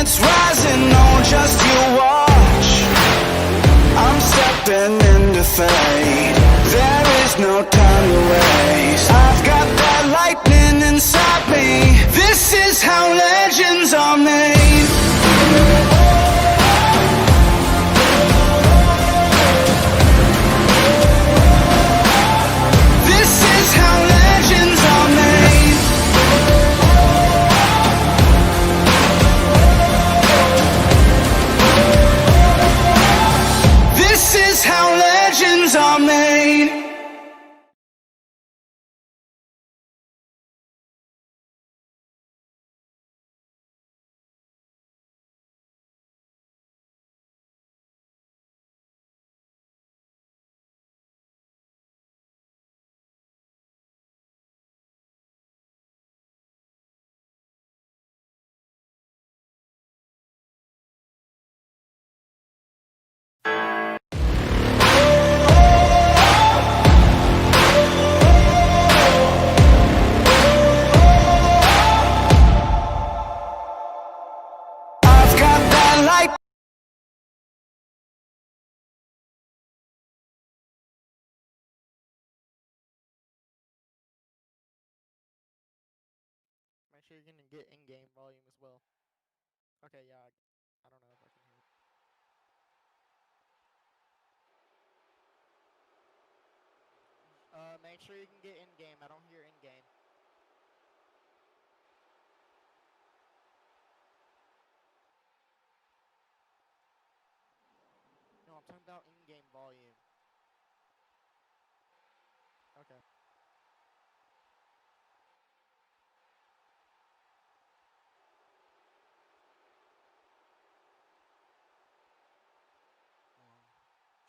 that's rising, oh, just you watch. I'm stepping into fate. There is no time to waste. I've got that lightning inside me. This is how legends are made. This is how legends are made. This is how legends are made. I've got that light. Make sure you're gonna get in-game volume as well. Okay, yeah, I don't know if I can hear it. Make sure you can get in-game. I don't hear in-game. No, I'm talking about in-game volume. Okay.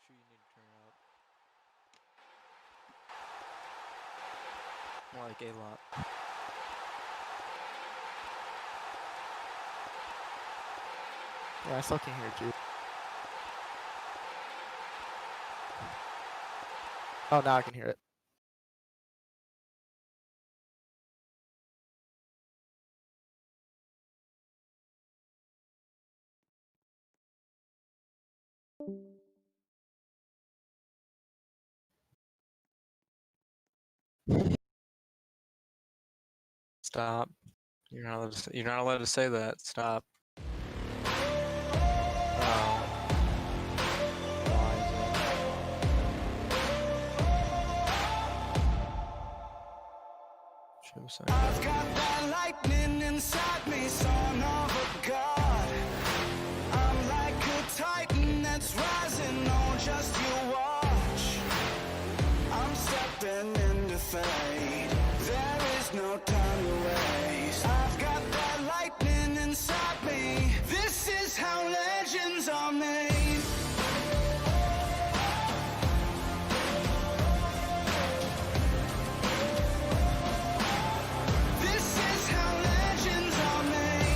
Sure, you need to turn it up. Like a lot. Yeah, I still can hear you. Oh, now I can hear it. Stop. You're not allowed to say that. Stop. Oh. Why is it? Show sign. I've got that lightning inside me, son of a god. I'm like a titan that's rising, oh, just you watch. I'm stepping into fate. There is no time to waste. I've got that lightning inside me. This is how legends are made. This is how legends are made.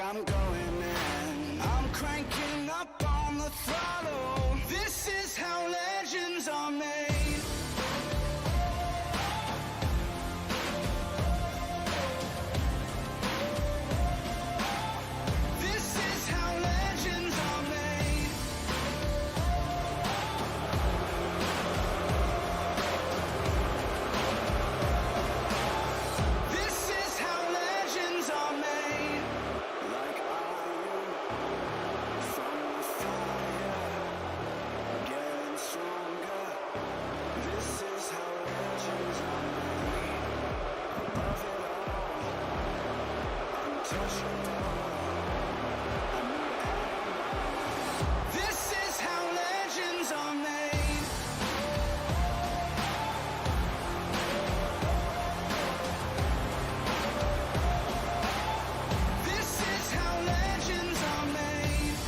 I'm going in. I'm cranking up on the throttle. This is how legends are made. This is how legends are made. This is how legends are made. Like iron from the fire, getting stronger. This is how legends are made. Above it all, untouchable. This is how legends are made. This is how legends are made.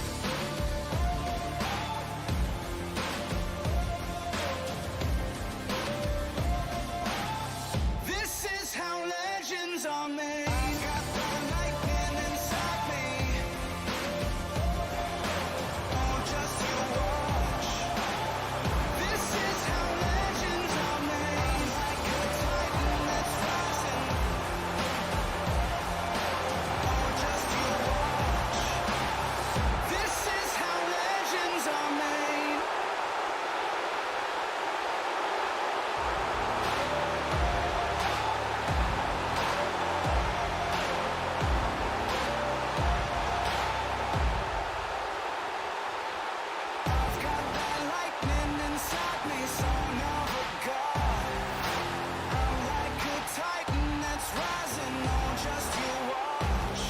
This is how legends are made. I got the lightning inside me. Oh, just you watch. This is how legends are made. Like a titan that's rising. Oh, just you watch. This is how legends are made. I've got that lightning inside me, son of a god. I'm like a titan that's rising, oh, just you watch.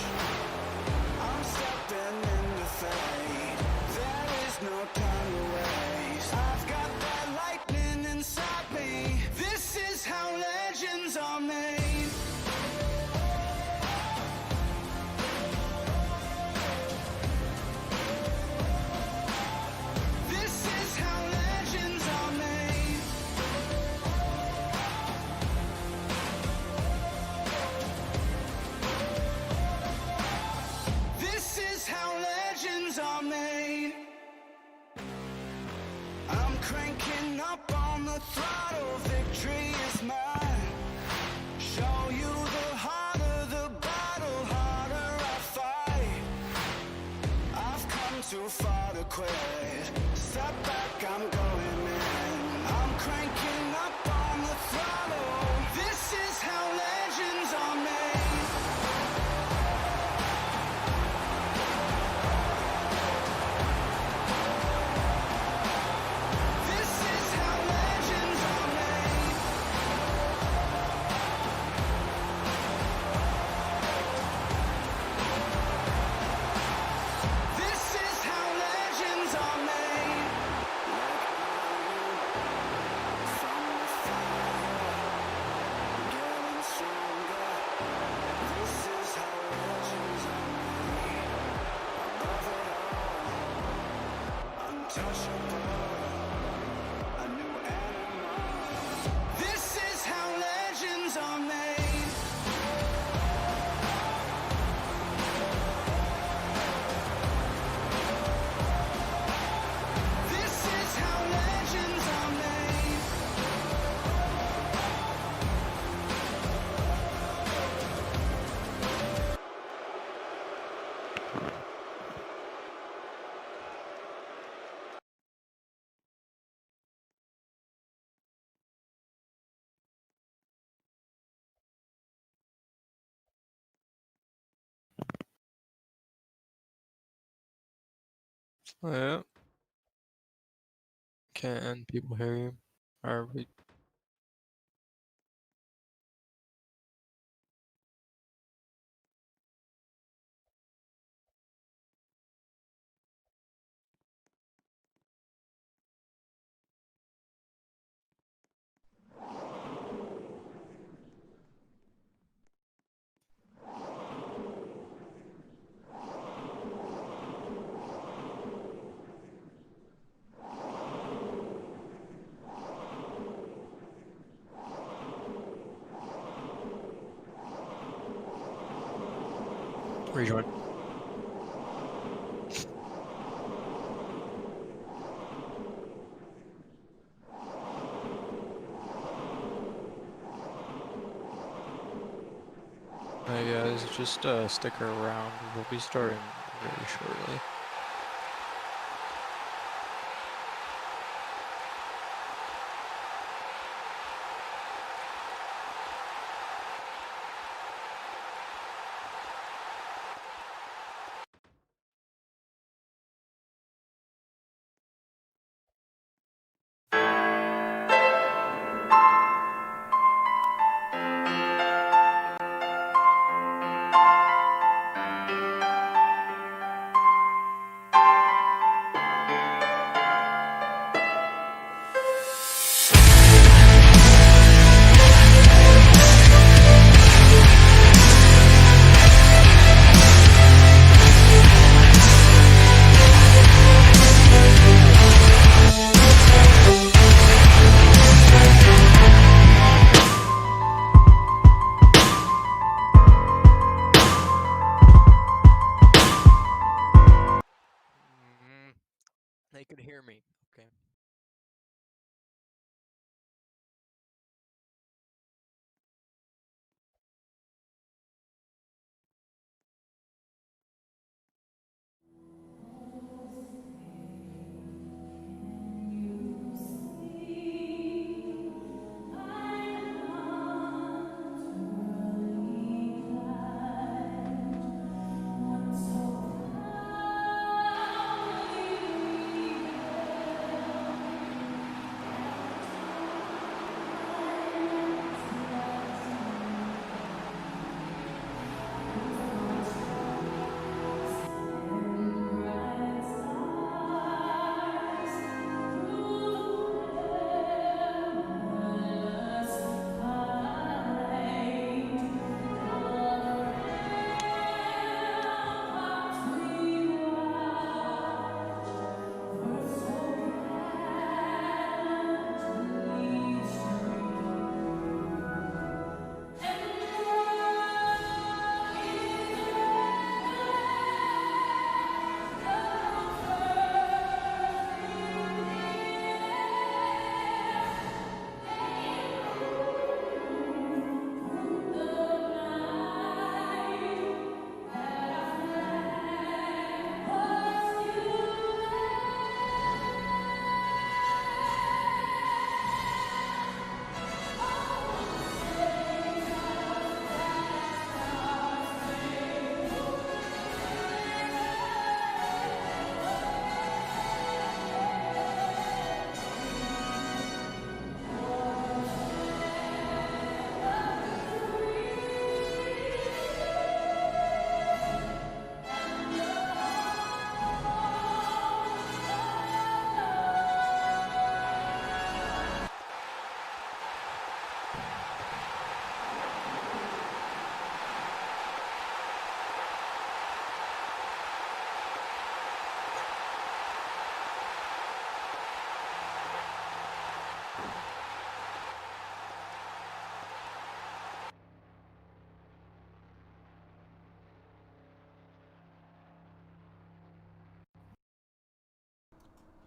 I'm stepping into fate. There is no time to waste. I've got that lightning inside me. This is how legends are made. This is how legends are made. This is how legends are made. I'm cranking up on the throttle. Victory is mine. Show you the harder the battle, harder I fight. I've come too far to quit. Step back, I'm going in. I'm cranking up on the throttle. This is how legends are made. This is how legends are made. This is how legends are made. From the fire, getting stronger. This is how legends are made. Above it all, untouchable. A new animal. This is how legends are made. This is how legends are made. Yeah. Can people hear you? Are we? Rejoin. just stick around. We'll be starting very shortly. They could hear me. Okay.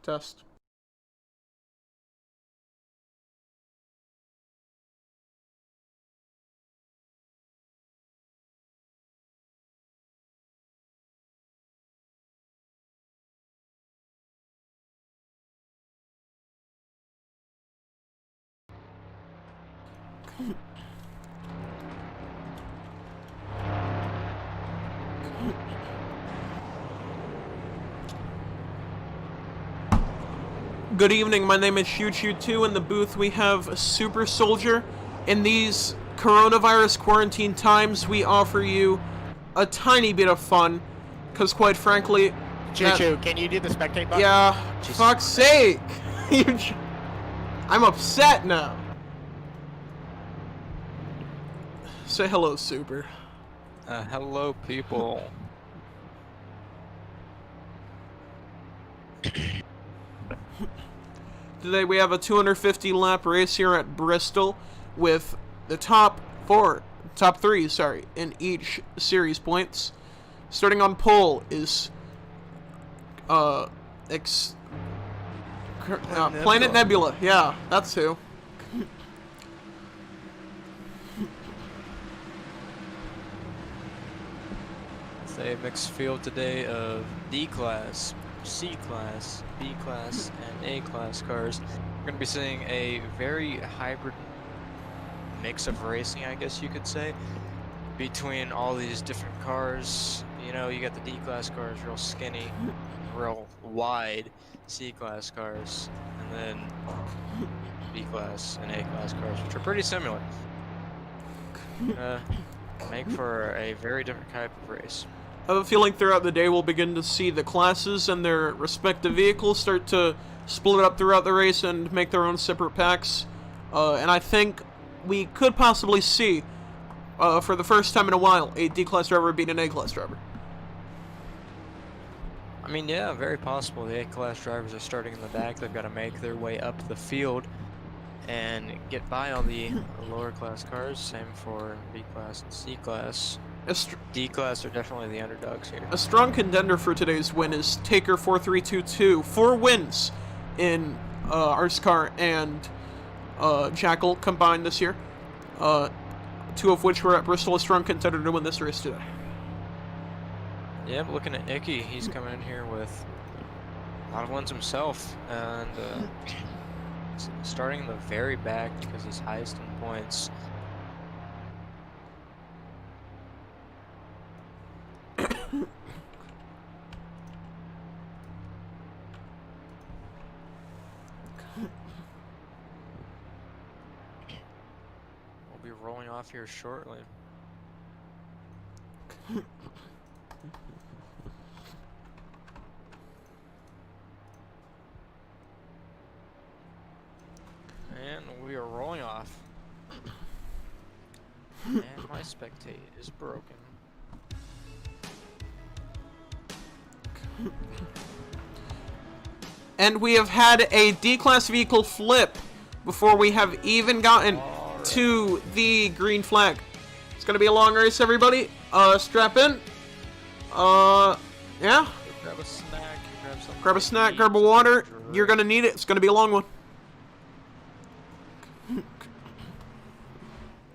Test. Good evening, my name is Choo2. In the booth we have Super Soldier. In these coronavirus quarantine times, we offer you a tiny bit of fun, because quite frankly... Choo, can you do the spectate button? Yeah, fuck's sake! I'm upset now. Say hello, Super. Hello, people. Today we have a 250 lap race here at Bristol with the top three, in each series points. Starting on pole is Planet Nebula. Yeah, that's who. a mixed field today of D class, C class, B class, and A class cars. We're going to be seeing a very hybrid mix of racing, I guess you could say, between all these different cars. You know, you got the D class cars, real skinny, real wide C class cars, and then B class and A class cars, which are pretty similar. Make for a very different type of race. I have a feeling throughout the day we'll begin to see the classes and their respective vehicles start to split up throughout the race and make their own separate packs. And I think we could possibly see, for the first time in a while, a D-class driver beat an A-class driver. I mean, yeah, very possible. The A-class drivers are starting in the back. They've got to make their way up the field and get by all the lower class cars. Same for B class and C class. D class are definitely the underdogs here. A strong contender for today's win is Taker 4322. 4 wins in RSCAR and Jackal combined this year. 2 of which were at Bristol. A strong contender to win this race today. Yeah, but looking at Icky, he's coming in here with a lot of wins himself, and starting in the very back because he's highest in points. We'll be rolling off here shortly. And we are rolling off. And my spectate is broken. And we have had a D-class vehicle flip before we have even gotten to the green flag. It's gonna be a long race, everybody. Strap in. Yeah. Grab a snack, grab something. Grab a snack, grab a water. You're gonna need it. It's gonna be a long one.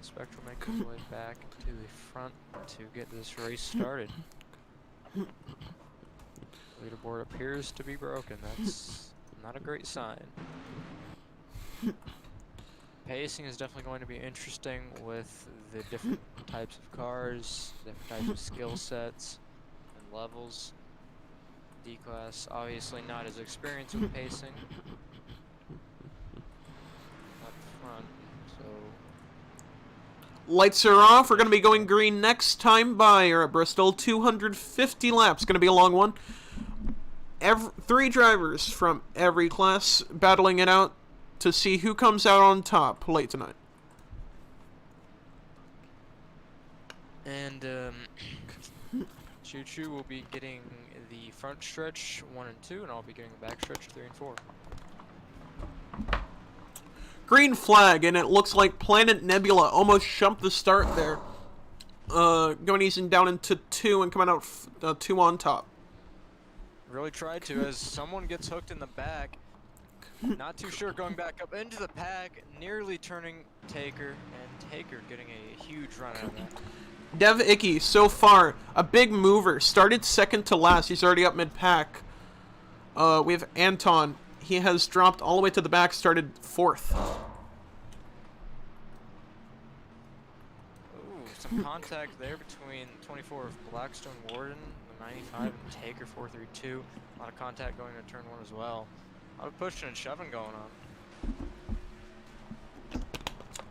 Spectral makes his way back to the front to get this race started. Leaderboard appears to be broken. That's not a great sign. Pacing is definitely going to be interesting with the different types of cars, different types of skill sets and levels. D-class obviously not as experienced with pacing up front, so Lights are off. We're going to be going green next time by at Bristol. 250 laps. Going to be a long one. 3 drivers from every class battling it out to see who comes out on top late tonight. And Choo Choo will be getting the front stretch 1 and 2, and I'll be getting the back stretch 3 and 4. Green flag, and it looks like Planet Nebula almost jumped the start there. Going easy down into 2 and coming out 2 on top. Really tried to, as someone gets hooked in the back. Not too sure, going back up into the pack, nearly turning Taker, and Taker getting a huge run out of that. Dev Icky, so far, a big mover. Started second to last. He's already up mid-pack. We have Anton. He has dropped all the way to the back, started 4th. Ooh, some contact there between 24 of Blackstone Warden, the 95, and Taker 432. A lot of contact going into turn 1 as well. A lot of pushing and shoving going on.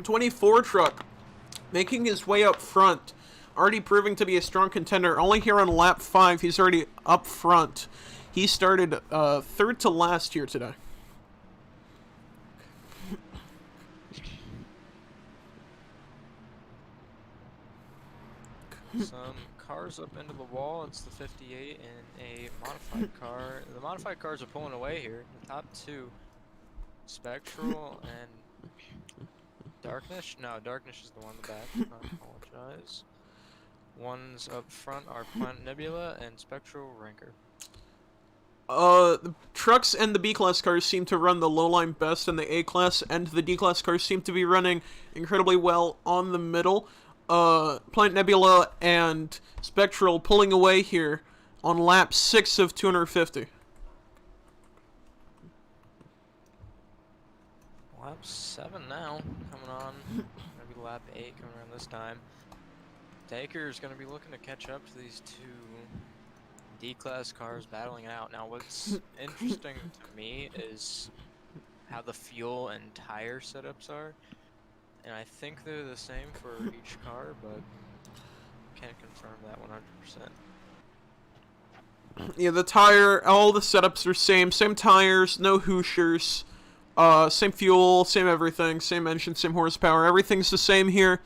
24 truck making his way up front, already proving to be a strong contender. Only here on lap 5, he's already up front. He started 3rd to last here today. Some cars up into the wall. It's the 58 and a modified car. The modified cars are pulling away here. The top 2, Spectral and Darkness. No, Darkness is the one in the back. I apologize. Ones up front are Planet Nebula and Spectral Ranker. The trucks and the B-class cars seem to run the low line best, and the A-class and the D-class cars seem to be running incredibly well on the middle. Planet Nebula and Spectral pulling away here on lap 6 of 250. Lap 7 now, coming on. Gonna be lap 8 coming around this time. Taker's gonna be looking to catch up to these two D-Class cars battling it out. Now, what's interesting to me is how the fuel and tire setups are. And I think they're the same for each car, but can't confirm that 100%. Yeah, the tire, all the setups are same tires, no Hoosiers, same fuel, same everything, same engine, same horsepower, everything's the same here.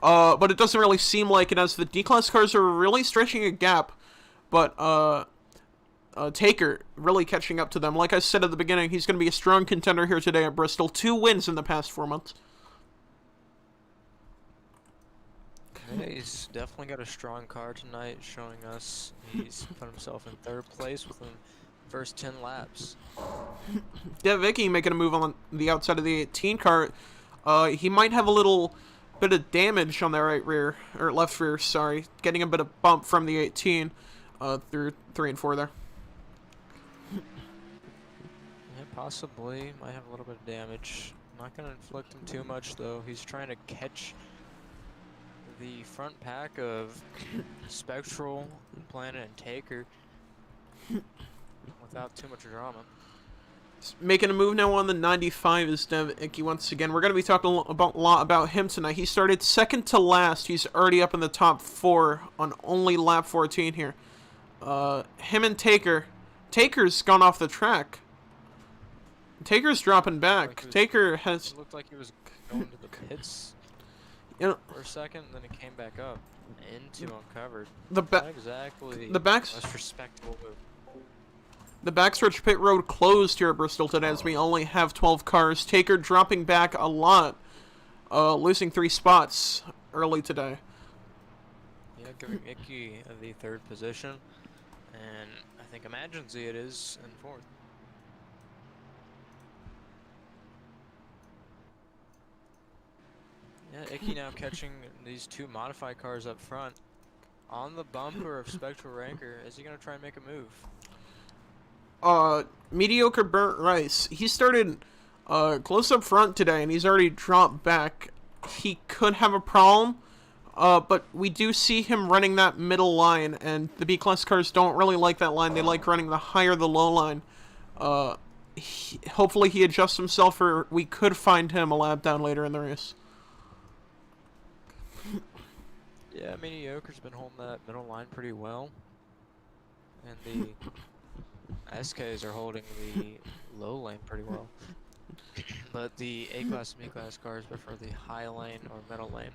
But it doesn't really seem like it, as the D-Class cars are really stretching a gap. But Taker really catching up to them. Like I said at the beginning, he's going to be a strong contender here today at Bristol. 2 wins in the past 4 months. Yeah, he's definitely got a strong car tonight, showing us he's put himself in 3rd place within the first 10 laps. Yeah, Vicky making a move on the outside of the 18 car. He might have a little bit of damage on the right rear, or left rear, sorry. Getting a bit of bump from the 18 through 3 and 4 there. Yeah, possibly. Might have a little bit of damage. Not going to inflict him too much, though. He's trying to catch the front pack of Spectral, Planet, and Taker without too much drama. Making a move now on the 95 is Dev Icky once again. We're going to be talking a lot about him tonight. He started second to last. He's already up in the top 4 on only lap 14 here. Him and Taker. Taker's gone off the track. Taker's dropping back. Taker has... It looked like he was going to the pits, you know, for a second, then it came back up into uncovered. Not exactly the backs... most respectable move. The backstretch pit road closed here at Bristol today, as we only have 12 cars. Taker dropping back a lot, losing 3 spots early today. Yeah, giving Icky the 3rd position, and I think Imaginsy it is in 4th. Yeah, Icky now catching these 2 modified cars up front on the bumper of Spectral Ranker. Is he gonna try and make a move? Mediocre Burnt Rice. He started close up front today, and he's already dropped back. He could have a problem, but we do see him running that middle line, and the B-Class cars don't really like that line. They like running the higher the low line. Hopefully he adjusts himself, or we could find him a lap down later in the race. Yeah, Mediocre's been holding that middle line pretty well, and the SKs are holding the low lane pretty well. But the A-Class and B-Class cars prefer the high lane or middle lane.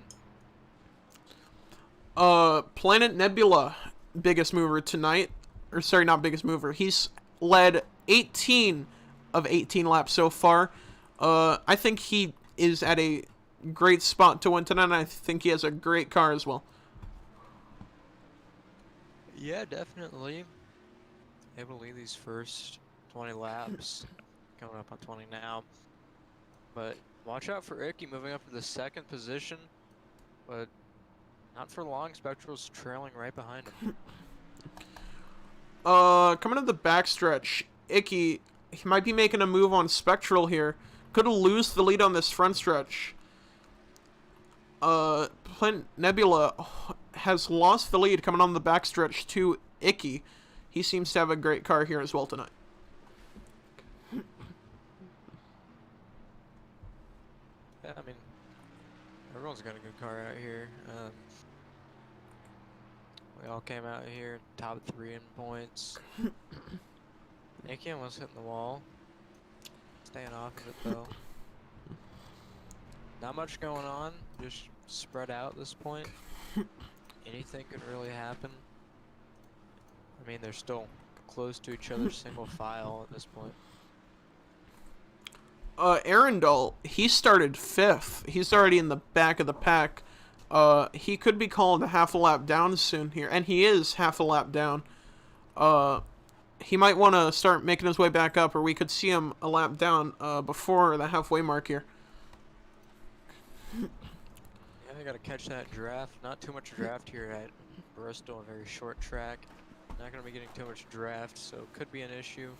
Planet Nebula, biggest mover tonight. Or sorry, not biggest mover. He's led 18 of 18 laps so far. I think he is at a great spot to win tonight, and I think he has a great car as well. Yeah, definitely. Able to lead these first 20 laps. Coming up on 20 now. But watch out for Icky moving up to the 2nd position. But not for long. Spectral's trailing right behind him. Coming to the backstretch, Icky, he might be making a move on Spectral here. Could lose the lead on this front stretch. Planet Nebula has lost the lead coming on the backstretch to Icky. He seems to have a great car here as well tonight. Yeah, I mean, everyone's got a good car out here. We all came out here top 3 in points. Icky almost hitting the wall. Staying off of it though. Not much going on, just spread out at this point. Anything could really happen. I mean, they're still close to each other, single file at this point. Arundel, he started 5th. He's already in the back of the pack. He could be called a half a lap down soon here, and he is half a lap down. He might want to start making his way back up, or we could see him a lap down before the halfway mark here. Yeah, They gotta catch that draft. Not too much draft here at Bristol, a very short track. Not gonna be getting too much draft, so could be an issue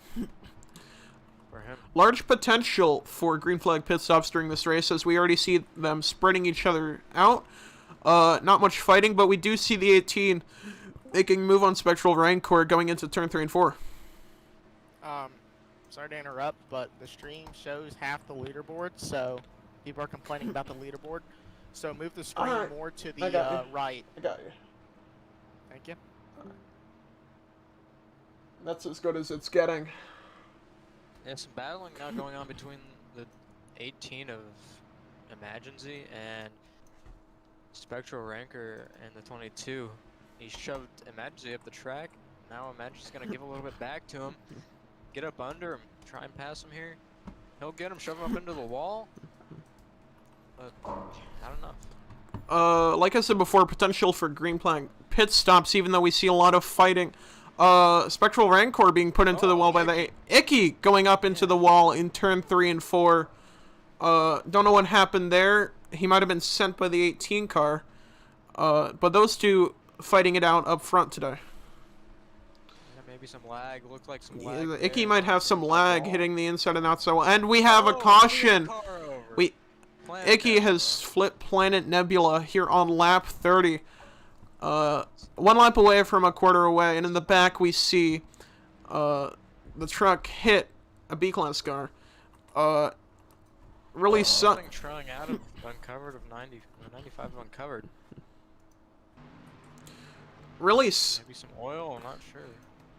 for him. Large potential for green flag pit stops during this race, as we already see them spreading each other out. Not much fighting, but we do see the 18 making a move on Spectral Rancor going into turn 3 and 4. Sorry to interrupt, but the stream shows half the leaderboard, so people are complaining about the leaderboard. So move the screen Alright, more to I the got you. right. I got you. Thank you. That's as good as it's getting. Yeah, some battling now going on between the 18 of Imaginzy and Spectral Rancor and the 22. He shoved Imaginzy up the track. Now Imaginzy's gonna give a little bit back to him. Get up under him, try and pass him here. He'll get him, shove him up into the wall. But not enough. Like I said before, potential for green flag pit stops, even though we see a lot of fighting. Spectral Rancor being put into the wall by the Icky going up into the wall in turn 3 and 4. Don't know what happened there. He might have been sent by the 18 car. But those two fighting it out up front today. Yeah, maybe some lag. Looked like some Yeah, lag. the Icky there. might have some The lag ball. hitting the inside and outside wall. And we have a Oh, caution. car over. We Planet Icky Nebula. has flipped Planet Nebula here on lap 30. 1 lap away from a quarter away, and in the back we see the truck hit a B-class car. Really Something trying out of uncovered of 95 of uncovered. really Maybe some oil, I'm not sure.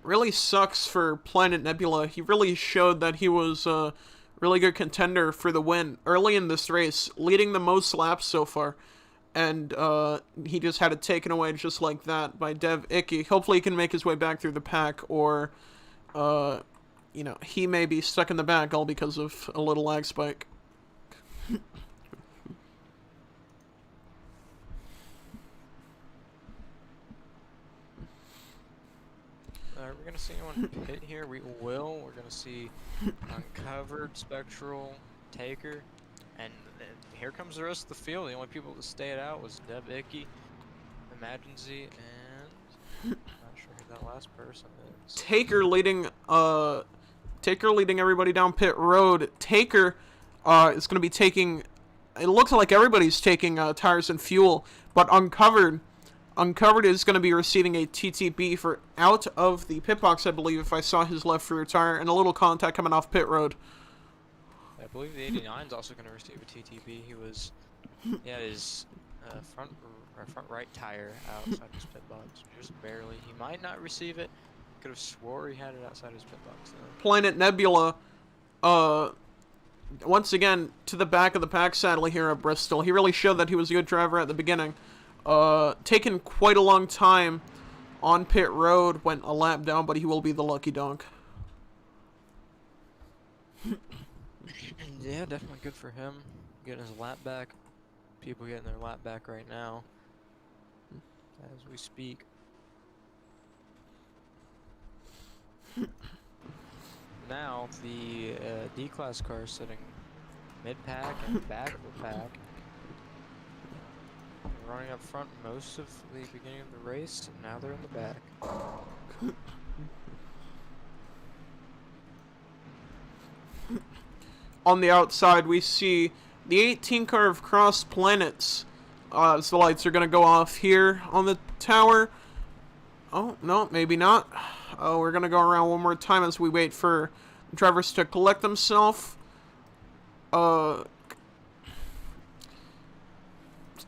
really sucks for Planet Nebula. He really showed that he was a really good contender for the win early in this race, leading the most laps so far. And he just had it taken away just like that by Dev Icky. Hopefully he can make his way back through the pack, or, you know, he may be stuck in the back all because of a little lag spike. We're gonna see anyone hit here. We will. We're gonna see uncovered, Spectral, Taker, and here comes the rest of the field. The only people that stayed out was Dev Icky, Imaginzy, and I'm not sure who that last person is. Taker leading everybody down pit road. Taker is going to be taking, it looks like everybody's taking tires and fuel, but Uncovered is going to be receiving a TTB for out of the pit box, I believe, if I saw his left rear tire, and a little contact coming off pit road. I believe the 89 is also going to receive a TTB. He had his front right tire outside his pit box, just barely. He might not receive it. Could have swore he had it outside his pit box though. Planet Nebula, once again, to the back of the pack, sadly, here at Bristol. He really showed that he was a good driver at the beginning. Taken quite a long time on pit road, went a lap down, but he will be the lucky donk. Yeah, definitely good for him. Getting his lap back. People getting their lap back right now as we speak. Now the D-class car is sitting mid-pack and back of the pack. Running up front most of the beginning of the race, and now they're in the back. On the outside, we see the 18 car of Cross Planets. So the lights are going to go off here on the tower. Oh, no, maybe not. Oh, we're going to go around one more time as we wait for drivers to collect themselves.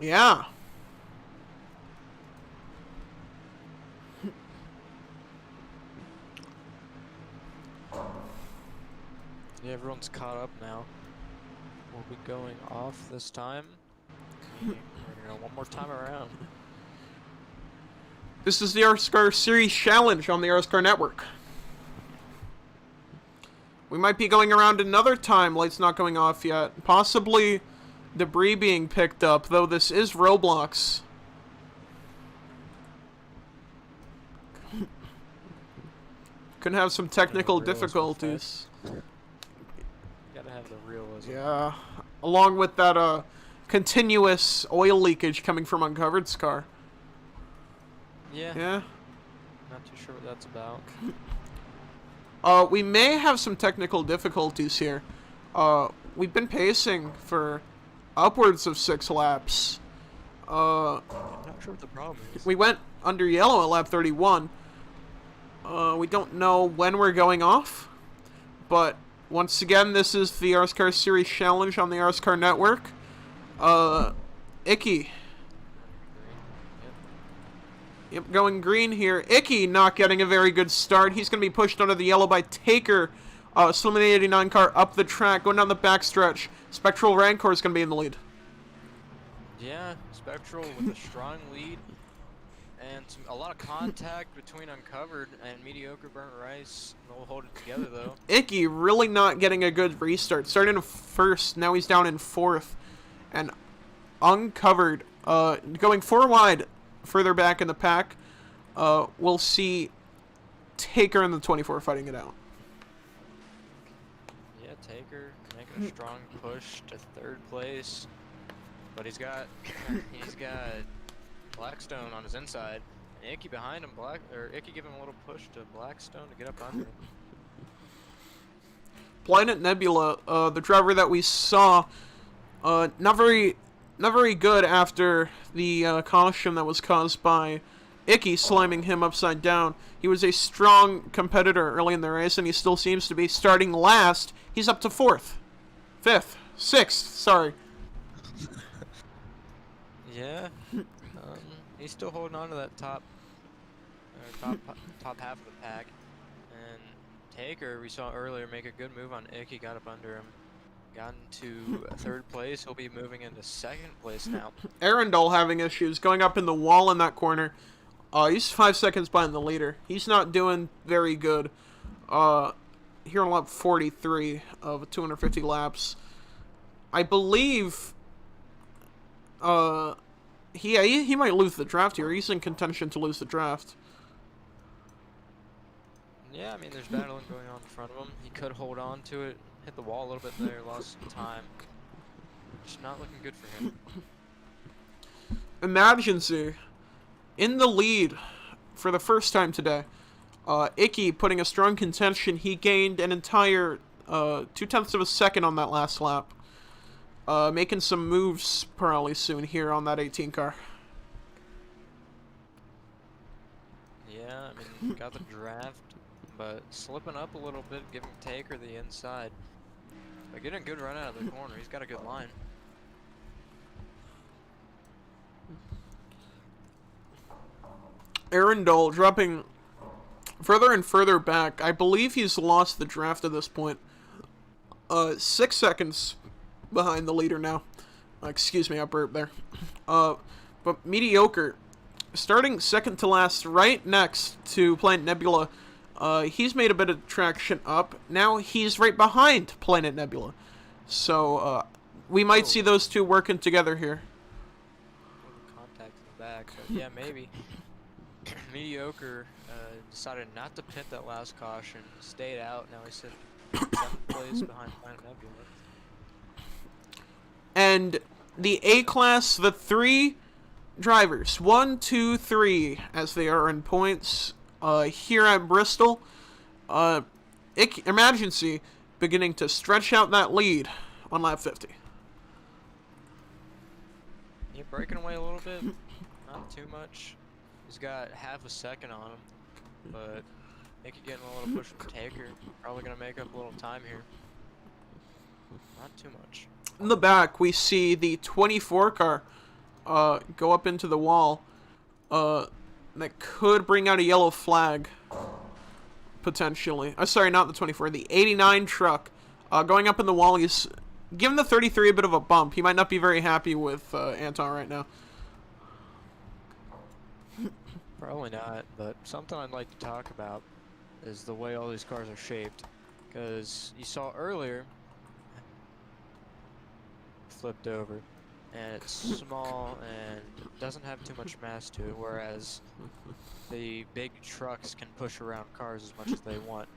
Yeah. Yeah, everyone's caught up now. We'll be going off this time. We're gonna go one more time around. This is the RSCAR Series Challenge on the RSCAR Network. We might be going around another time, lights not going off yet. Possibly debris being picked up, though this is Roblox. Could have some technical difficulties. Gotta have the realism. Yeah, along with that continuous oil leakage coming from uncovered SCAR. Yeah. Yeah. Not too sure what that's about. We may have some technical difficulties here. We've been pacing for upwards of 6 laps. I'm not sure what the problem is. We went under yellow at lap 31. We don't know when we're going off, but once again, this is the RSCAR Series Challenge on the RSCAR Network. Icky. Yep, going green here. Icky not getting a very good start. He's going to be pushed under the yellow by Taker. Slim 89 car up the track, going down the backstretch. Spectral Rancor is going to be in the lead. Yeah, Spectral with a strong lead. And a lot of contact between Uncovered and Mediocre Burnt Rice. They'll hold it together, though. Icky really not getting a good restart. Starting in first, now he's down in fourth. And Uncovered, going 4 wide further back in the pack. We'll see Taker and the 24 fighting it out. Yeah, Taker making a strong push to 3rd place. But he's got Blackstone on his inside, and Icky behind him. Icky giving him a little push to Blackstone to get up under him. Planet Nebula, the driver that we saw, not very good after the caution that was caused by Icky slamming him upside down. He was a strong competitor early in the race, and he still seems to be starting last. He's up to 4th, 5th, 6th. Sorry. Yeah. He's still holding on to that top half of the pack, and Taker we saw earlier make a good move on Icky, got up under him, got into 3rd place. He'll be moving into 2nd place now. Arundel having issues going up in the wall in that corner. He's 5 seconds behind the leader. He's not doing very good. Here on lap 43 of 250 laps, I believe. He might lose the draft here. He's in contention to lose the draft. Yeah, I mean, there's battling going on in front of him. He could hold on to it, hit the wall a little bit there, lost some time. Just not looking good for him. Emergency in the lead for the first time today. Icky putting a strong contention. He gained an entire 0.2 of a second on that last lap. Making some moves probably soon here on that 18 car. Yeah, I mean, got the draft, but slipping up a little bit, giving Taker the inside. But getting a good run out of the corner. He's got a good line. Arundel dropping further and further back. I believe he's lost the draft at this point. 6 seconds behind the leader now. Excuse me, I burped there. But Mediocre, starting 2nd to last, right next to Planet Nebula. He's made a bit of traction up. Now he's right behind Planet Nebula. So, we might see those two working together here. Contact in the back, but yeah, maybe. Mediocre decided not to pit that last caution, stayed out. Now he's in 7th place behind Planet Nebula. And the A-Class, the 3 drivers, 1, 2, 3, as they are in points, here at Bristol. Emergency beginning to stretch out that lead on lap 50. Yeah, breaking away a little bit, not too much. He's got half a second on him, but Icky getting a little push from Taker. Probably going to make up a little time here. Not too much. In the back, we see the 24 car go up into the wall. That could bring out a yellow flag, potentially. Sorry, not the 24. The 89 truck going up in the wall. He's giving the 33 a bit of a bump. He might not be very happy with Anton right now. Probably not, but something I'd like to talk about is the way all these cars are shaped. Because you saw earlier, flipped over, and it's small and doesn't have too much mass to it, whereas the big trucks can push around cars as much as they want.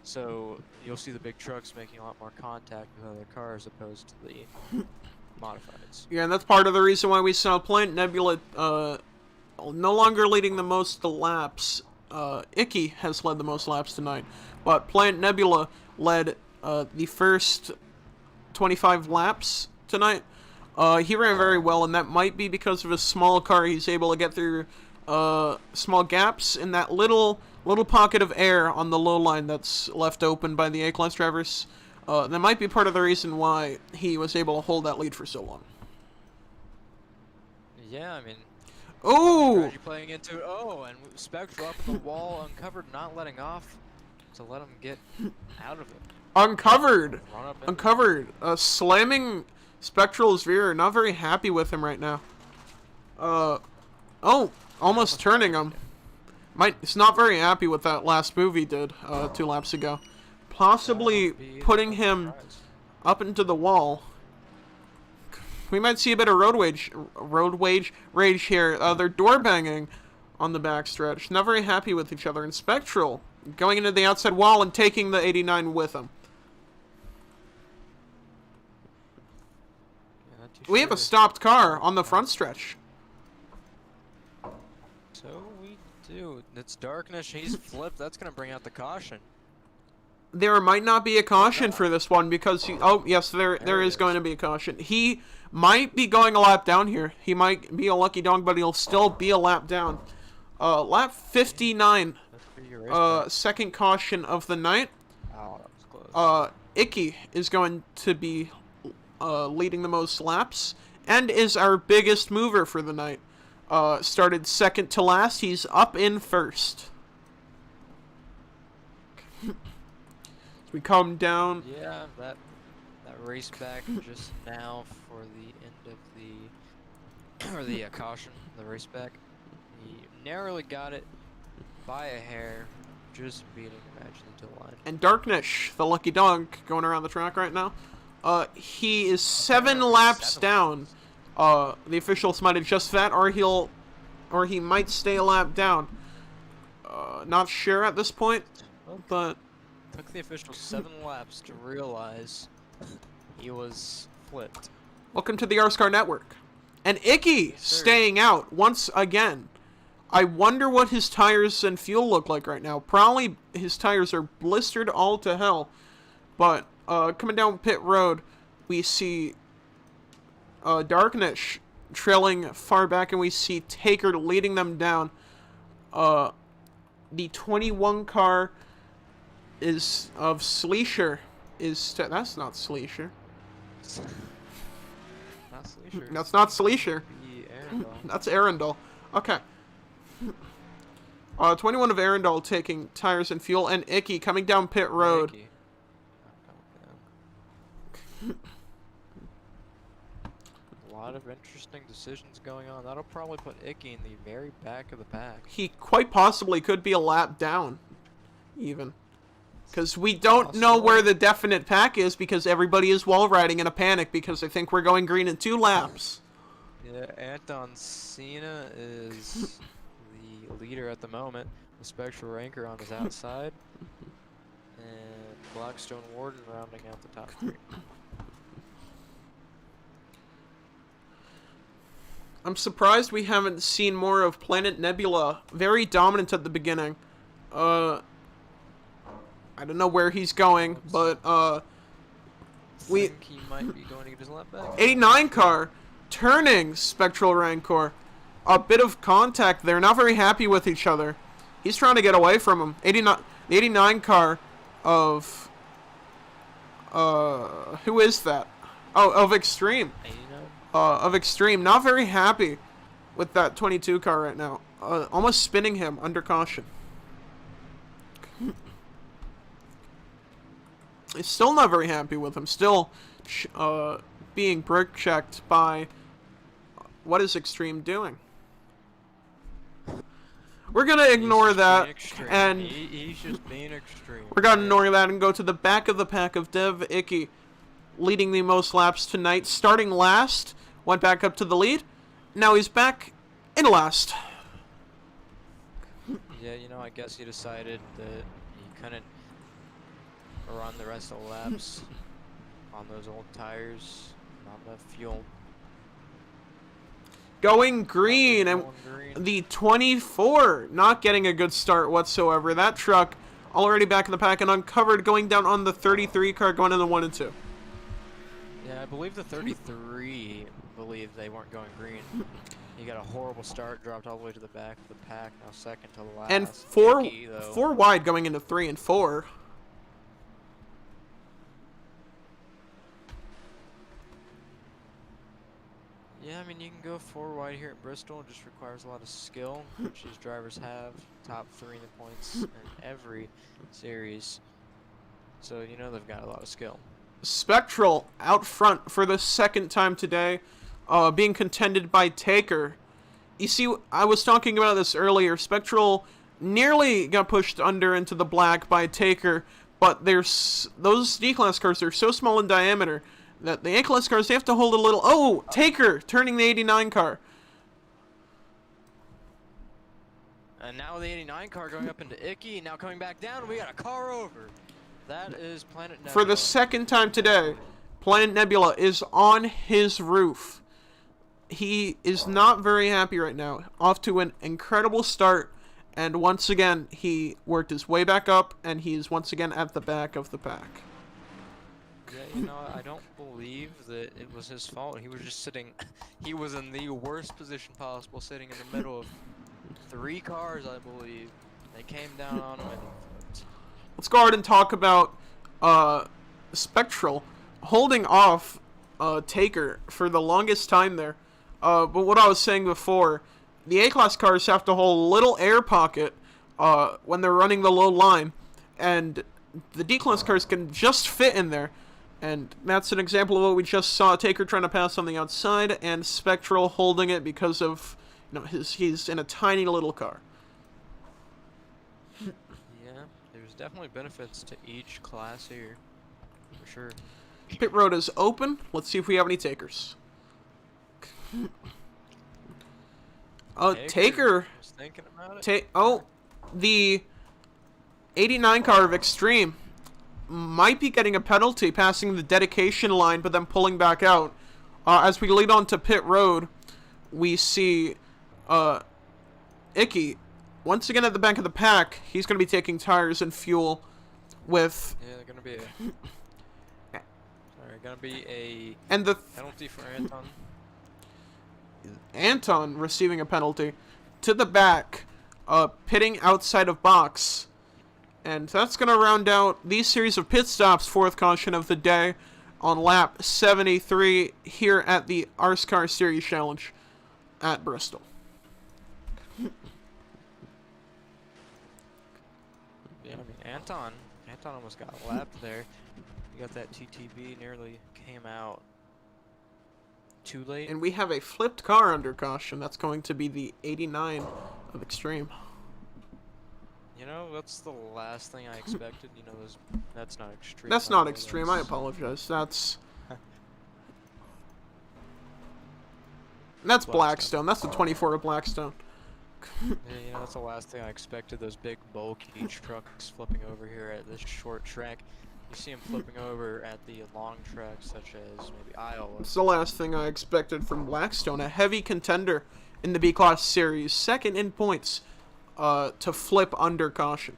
So you'll see the big trucks making a lot more contact with other cars opposed to the modifieds. Yeah, and that's part of the reason why we saw Planet Nebula no longer leading the most laps. Icky has led the most laps tonight, but Planet Nebula led the first 25 laps tonight. He ran very well, and that might be because of his small car. He's able to get through small gaps in that little pocket of air on the low line that's left open by the A-Class drivers. That might be part of the reason why he was able to hold that lead for so long. Yeah, I mean, Oh! strategy playing into and Spectral up in the wall, uncovered, not letting off to let him get out of it. Uncovered! Run up into Uncovered! Slamming Spectral's rear. Not very happy with him right now. Oh! Almost turning him. He's not very happy with that last move he did 2 laps ago. Possibly putting him up into the wall. We might see a bit of road rage here. They're door banging on the backstretch. Not very happy with each other. And Spectral going into the outside wall and taking the 89 with him. Yeah, not too We have a sure. stopped car on the front stretch. So we do. It's Darkness. He's flipped. That's gonna bring out the caution. There might not be a caution for this one because he... Oh, yes, there is going to be a caution. He might be going a lap down here. He might be a lucky dog, but he'll still be a lap down. Lap 59. That's pretty good race back. Second caution of the night. Oh, that was close. Icky is going to be leading the most laps and is our biggest mover for the night. Started second to last. He's up in first. We come down. Yeah, that race back just now for the end of the or the caution, the race back. He narrowly got it by a hair, just beating him actually to the line. And Darkness, the lucky dog, going around the track right now. He is 7 laps down. The officials might adjust that, or he might stay a lap down. Not sure at this point, but Took the officials 7 laps to realize he was flipped. welcome to the RSCAR network. And Icky sir. staying out once again. I wonder what his tires and fuel look like right now. Probably his tires are blistered all to hell. But coming down pit road, we see Darkness trailing far back, and we see Taker leading them down. The 21 car is of Sleesher. That's not Sleesher. Not Sleesher. That's not Sleesher. The Arendelle. That's Arendelle. Okay. 21 of Arendelle taking tires and fuel, and Icky coming down pit road. Yankee. A lot of interesting decisions going on. That'll probably put Icky in the very back of the pack. He quite possibly could be a lap down, even. Because we don't know where the definite pack is, because everybody is wall riding in a panic because they think we're going green in 2 laps. Yeah, Anton Cena is the leader at the moment, with Spectral Ranker on his outside, and Blackstone Warden rounding out the top 3. I'm surprised we haven't seen more of Planet Nebula. Very dominant at the beginning. I don't know where he's going, but Think he might be going to get his lap back. 89 car turning Spectral Rancor. A bit of contact there. Not very happy with each other. He's trying to get away from him. The 89 car of who is that? Oh, of Extreme. 89? Of Extreme. Not very happy with that 22 car right now. Almost spinning him under caution. He's still not very happy with him. Still being brake checked by... What is Extreme doing? We're going to ignore that. And he's just being extreme. we're going to ignore that and go to the back of the pack of Dev Icky. Leading the most laps tonight. Starting last. Went back up to the lead. Now he's back in last. Yeah, you know, I guess he decided that he couldn't run the rest of the laps on those old tires. on the fuel. Going green, and Going green. the 24 not getting a good start whatsoever. That truck already back in the pack and uncovered, going down on the 33 car, going in the 1 and 2. Yeah, I believe the 33 believed they weren't going green. He got a horrible start, dropped all the way to the back of the pack, now second to the last. And Icky, four wide going into 3 and 4. Yeah, I mean, you can go 4 wide here at Bristol. It just requires a lot of skill, which these drivers have. Top 3 in the points in every series. So, you know they've got a lot of skill. Spectral out front for the second time today, being contended by Taker. You see, I was talking about this earlier. Spectral nearly got pushed under into the black by Taker, but those D-Class cars are so small in diameter that the A-Class cars, they have to hold a little... Oh, Taker turning the 89 car. And now the 89 car going up into Icky, now coming back down, we got a car over. That is Planet Nebula. For the second time today, Planet Nebula is on his roof. He is not very happy right now. Off to an incredible start, and once again, he worked his way back up, and he's once again at the back of the pack. Yeah, you know, I don't believe that it was his fault. He was just sitting, he was in the worst position possible, sitting in the middle of 3 cars, I believe. They came down on him and he flipped. Let's go ahead and talk about Spectral holding off Taker for the longest time there. But what I was saying before, the A-Class cars have to hold a little air pocket when they're running the low line, and the D-Class cars can just fit in there. And that's an example of what we just saw. Taker trying to pass on the outside, and Spectral holding it because of, you know, he's in a tiny little car. Yeah, there's definitely benefits to each class here, for sure. Pit road is open. Let's see if we have any takers. Taker. Was thinking about it. The 89 car of Extreme might be getting a penalty passing the dedication line, but then pulling back out. As we lead on to pit road, we see Icky once again at the back of the pack. He's going to be taking tires and fuel with... Yeah, they're going to be a... Sorry, going to be a and the penalty for Anton. Anton receiving a penalty to the back, pitting outside of box. And that's going to round out these series of pit stops, 4th caution of the day, on lap 73 here at the RSCAR Series Challenge at Bristol. Yeah, I mean, Anton almost got lapped there. He got that TTB, nearly came out too late. And we have a flipped car under caution. That's going to be the 89 of Extreme. You know, that's the last thing I expected. You know, that's not Extreme. That's not Extreme. I apologize. That's Blackstone. That's the 24 of Blackstone. Yeah, you know, that's the last thing I expected. Those big, bulky trucks flipping over here at this short track. You see them flipping over at the long tracks, such as maybe Iowa. It's the last thing I expected from Blackstone. A heavy contender in the B-Class Series. Second in points to flip under caution.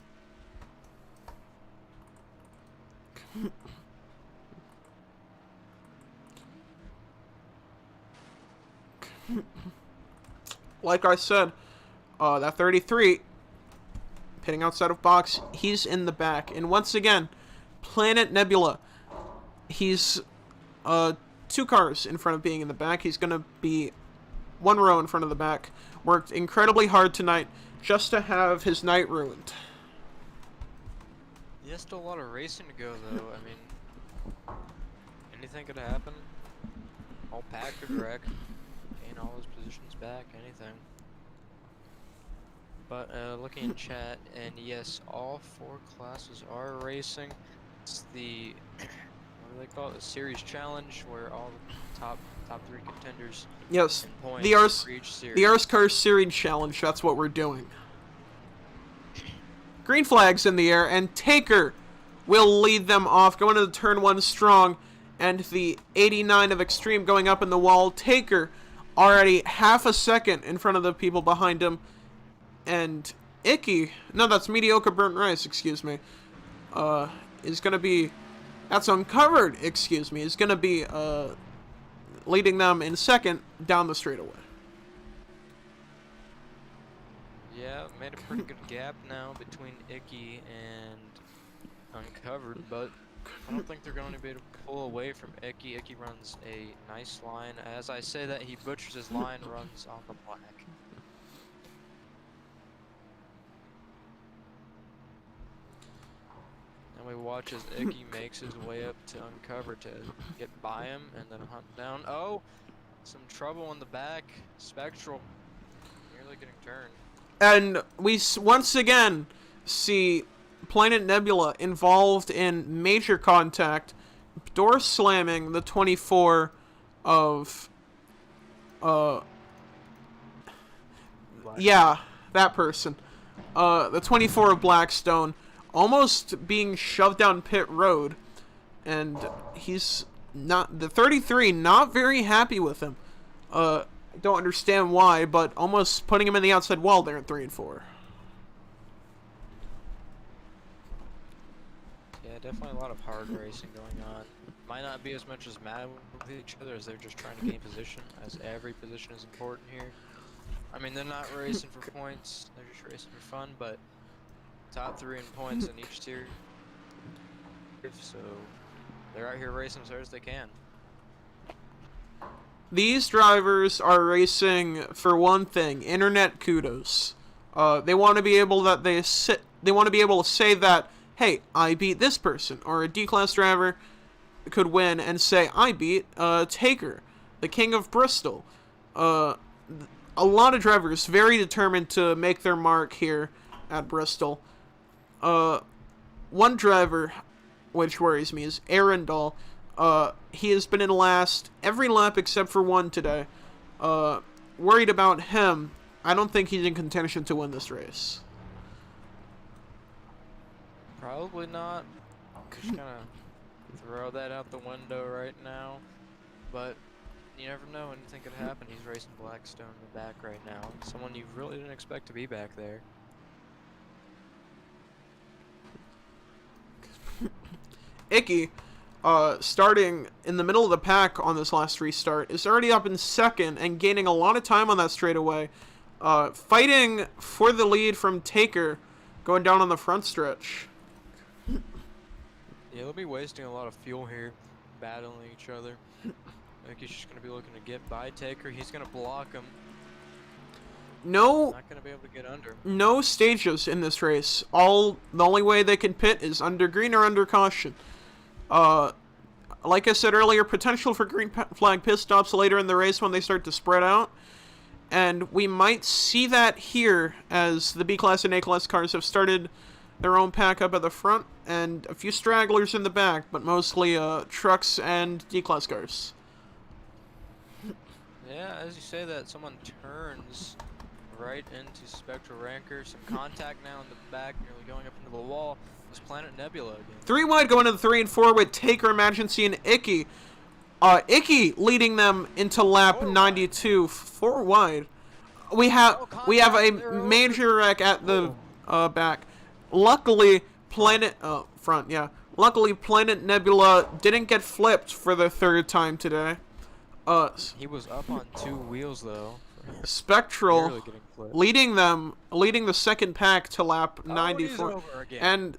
Like I said, that 33 pitting outside of box, he's in the back. And once again, Planet Nebula, he's 2 cars in front of being in the back. He's going to be 1 row in front of the back. Worked incredibly hard tonight just to have his night ruined. Yeah, still a lot of racing to go, though. I mean, anything could happen. Whole pack could wreck. Gain all his positions back, anything. But looking in chat, and yes, all 4 classes are racing. It's the, what do they call it? The series challenge, where all the top 3 contenders. Yes, points the for each series. The RSCAR Series Challenge. That's what we're doing. Green flags in the air, and Taker will lead them off, going into turn 1 strong, and the 89 of Extreme going up in the wall. Taker already half a second in front of the people behind him. And Icky, no, that's Mediocre Burnt Rice, excuse me, is going to be, that's Uncovered, excuse me, is going to be leading them in second down the straightaway. Yeah, made a pretty good gap now between Icky and Uncovered, but I don't think they're going to be able to pull away from Icky. Icky runs a nice line. As I say that, he butchers his line, runs on the black. And we watch as Icky makes his way up to Uncovered to get by him and then hunt down. Oh, some trouble in the back. Spectral nearly getting turned. And we once again see Planet Nebula involved in major contact, door slamming the 24 of, yeah, that person. The 24 of Blackstone, almost being shoved down pit road, and he's not, the 33, not very happy with him. I don't understand why, but almost putting him in the outside wall there at 3 and 4. Yeah, definitely a lot of hard racing going on. Might not be as much as mad with each other as they're just trying to gain position, as every position is important here. I mean, they're not racing for points, they're just racing for fun, but top 3 in points in each tier. So they're out here racing as hard as they can. These drivers are racing for one thing: internet kudos. They want to be able they want to be able to say that, hey, I beat this person, or a D-class driver could win and say, I beat Taker, the king of Bristol. A lot of drivers very determined to make their mark here at Bristol. One driver, which worries me, is Arundel. He has been in last every lap except for one today. Worried about him. I don't think he's in contention to win this race. Probably not. Just gonna throw that out the window right now. But you never know, anything could happen. He's racing Blackstone in the back right now. Someone you really didn't expect to be back there. Icky, starting in the middle of the pack on this last restart, is already up in second and gaining a lot of time on that straightaway. Fighting for the lead from Taker, going down on the front stretch. Yeah, they'll be wasting a lot of fuel here, battling each other. Icky's just gonna be looking to get by Taker. He's gonna block him. No, Not gonna be able to get under. no stages in this race. The only way they can pit is under green or under caution. Like I said earlier, potential for green flag pit stops later in the race when they start to spread out. And we might see that here as the B-Class and A-Class cars have started their own pack up at the front, and a few stragglers in the back, but mostly trucks and D-Class cars. Yeah, as you say that, someone turns right into Spectral Ranker. Some contact now in the back, nearly going up into the wall. It's Planet Nebula again. 3 wide going into the 3 and 4 with Taker, Emergency, and Icky. Icky leading them into lap 92, 4 wide. We have a major wreck at the back. Luckily, front, yeah. Luckily, Planet Nebula didn't get flipped for the 3rd time today. He was up on 2 wheels though. Spectral leading the 2nd pack to lap 94, and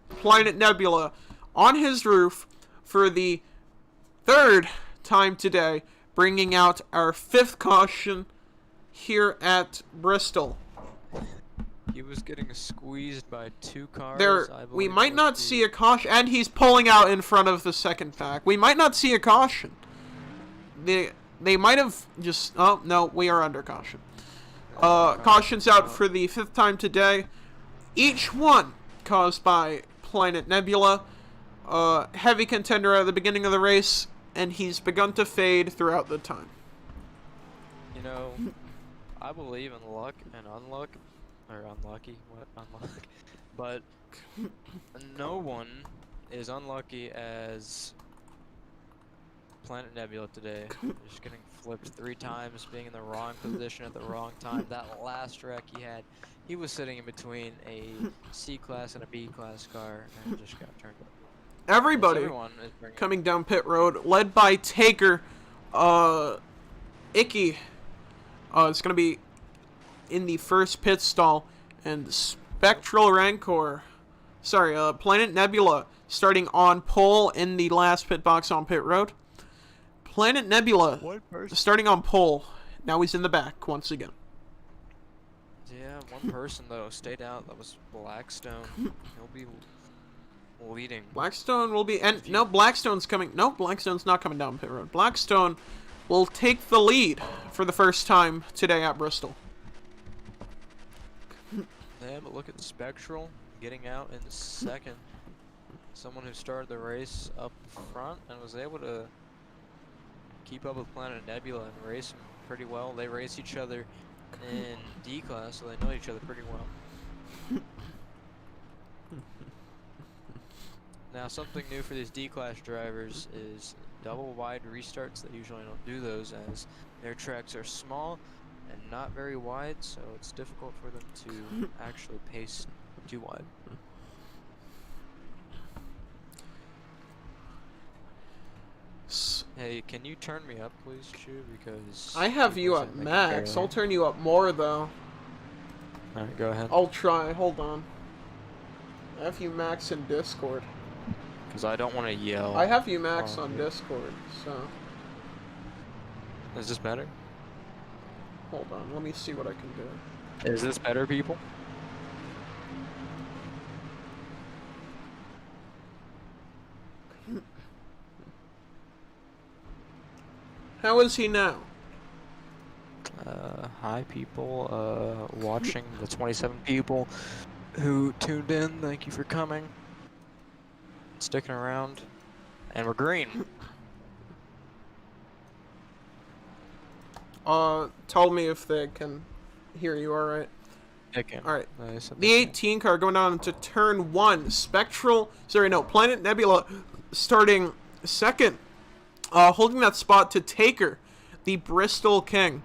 Planet Nebula on his roof for the 3rd time today, bringing out our 5th caution here at Bristol. He was getting squeezed by 2 cars. We might not see a caution, and he's pulling out in front of the 2nd pack. We might not see a caution. They might have just... Oh, no, we are under caution. Cautions out for the 5th time today. Each one caused by Planet Nebula. Heavy contender at the beginning of the race, and he's begun to fade throughout the time. You know, I believe in luck and unluck. Or unlucky, what? Unluck. But no one is unlucky as Planet Nebula today. Just getting flipped 3 times, being in the wrong position at the wrong time. That last wreck he had, he was sitting in between a C-Class and a B-Class car, and just got turned up. Everybody coming down pit road, led by Taker. Icky is going to be in the first pit stall, and Spectral Rancor, Planet Nebula starting on pole in the last pit box on pit road. Planet Nebula starting on pole. Now he's in the back once again. Yeah, one person though stayed out. That was Blackstone. He'll be leading. Blackstone will be, and no, Blackstone's coming. No, Blackstone's not coming down pit road. Blackstone will take the lead for the first time today at Bristol. Yeah, but look at Spectral getting out in second. Someone who started the race up front and was able to keep up with Planet Nebula and race them pretty well. They race each other in D-Class, so they know each other pretty well. Now, something new for these D-Class drivers is double wide restarts. They usually don't do those as their tracks are small and not very wide, so it's difficult for them to actually pace too wide. Hey, can you turn me up, please, Chu? Because I have you at max. I'll turn you up more, though. Alright, go ahead. I'll try. Hold on. I have you max in Discord. Because I don't want to yell. I have you max on Discord, so... Is this better? Hold on, let me see what I can do. Is this better, people? How is he now? Hi, people. Watching the 27 people who tuned in. Thank you for coming. Sticking around. And we're green. Tell me if they can hear you alright. They can. Alright. Nice. The 18 car going on to turn 1. Planet Nebula starting second. Holding that spot to Taker, the Bristol King.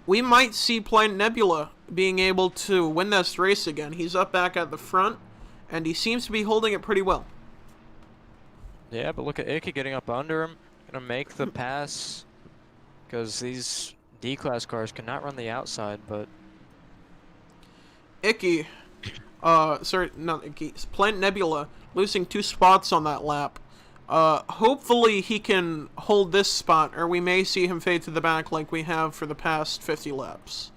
We might see Planet Nebula being able to win this race again. He's up back at the front, and he seems to be holding it pretty well. Yeah, but look at Icky getting up under him. Gonna make the pass. Because these D-Class cars cannot run the outside, but... Icky. Not Icky. Planet Nebula losing 2 spots on that lap. Hopefully he can hold this spot, or we may see him fade to the back like we have for the past 50 laps.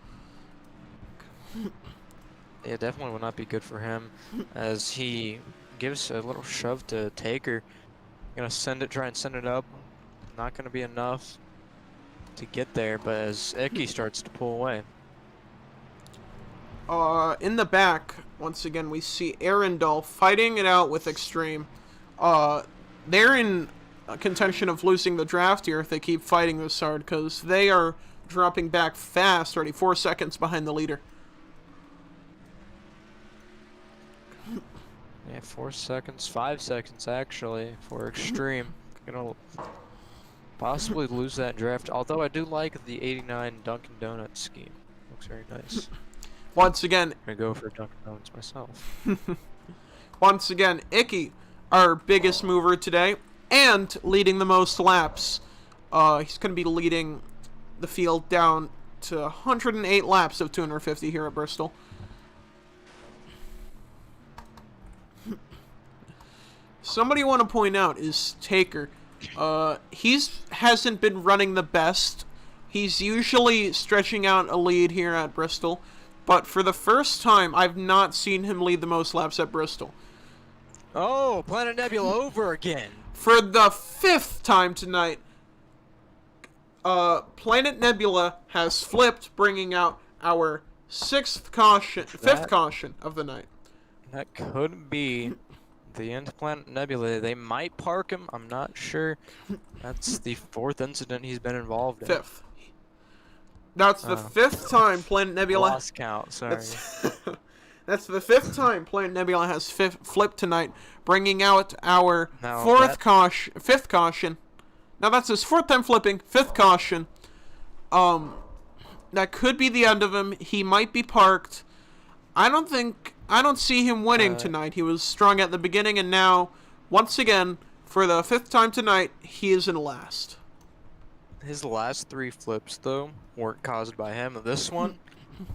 Yeah, definitely will not be good for him, as he gives a little shove to Taker. Gonna try and send it up. Not gonna be enough to get there, but as Icky starts to pull away. In the back, once again, we see Arundel fighting it out with Extreme. They're in contention of losing the draft here if they keep fighting this hard, because they are dropping back fast, already 4 seconds behind the leader. Yeah, 4 seconds, 5 seconds actually for Extreme. Gonna possibly lose that draft, although I do like the 89 Dunkin' Donuts scheme. Looks very nice. Once again, I'm gonna go for Dunkin' Donuts myself. Once again, Icky, our biggest mover today, and leading the most laps. He's going to be leading the field down to 108 laps of 250 here at Bristol. Somebody I want to point out is Taker. Hasn't been running the best. He's usually stretching out a lead here at Bristol, but for the first time, I've not seen him lead the most laps at Bristol. Oh, Planet Nebula over again. For the 5th time tonight, Planet Nebula has flipped, bringing out our 5th caution of the night. That could be the end of Planet Nebula. They might park him. I'm not sure. That's the 4th incident he's been involved in. 5th. That's the 5th time Planet Nebula... Lost count, sorry. That's the 5th time Planet Nebula has flipped tonight, bringing out our Now 5th caution. Now that's his 4th time flipping, 5th caution. That could be the end of him. He might be parked. I don't see him winning tonight. He was strong at the beginning, and now, once again, for the 5th time tonight, he is in last. His last 3 flips, though, weren't caused by him. This one,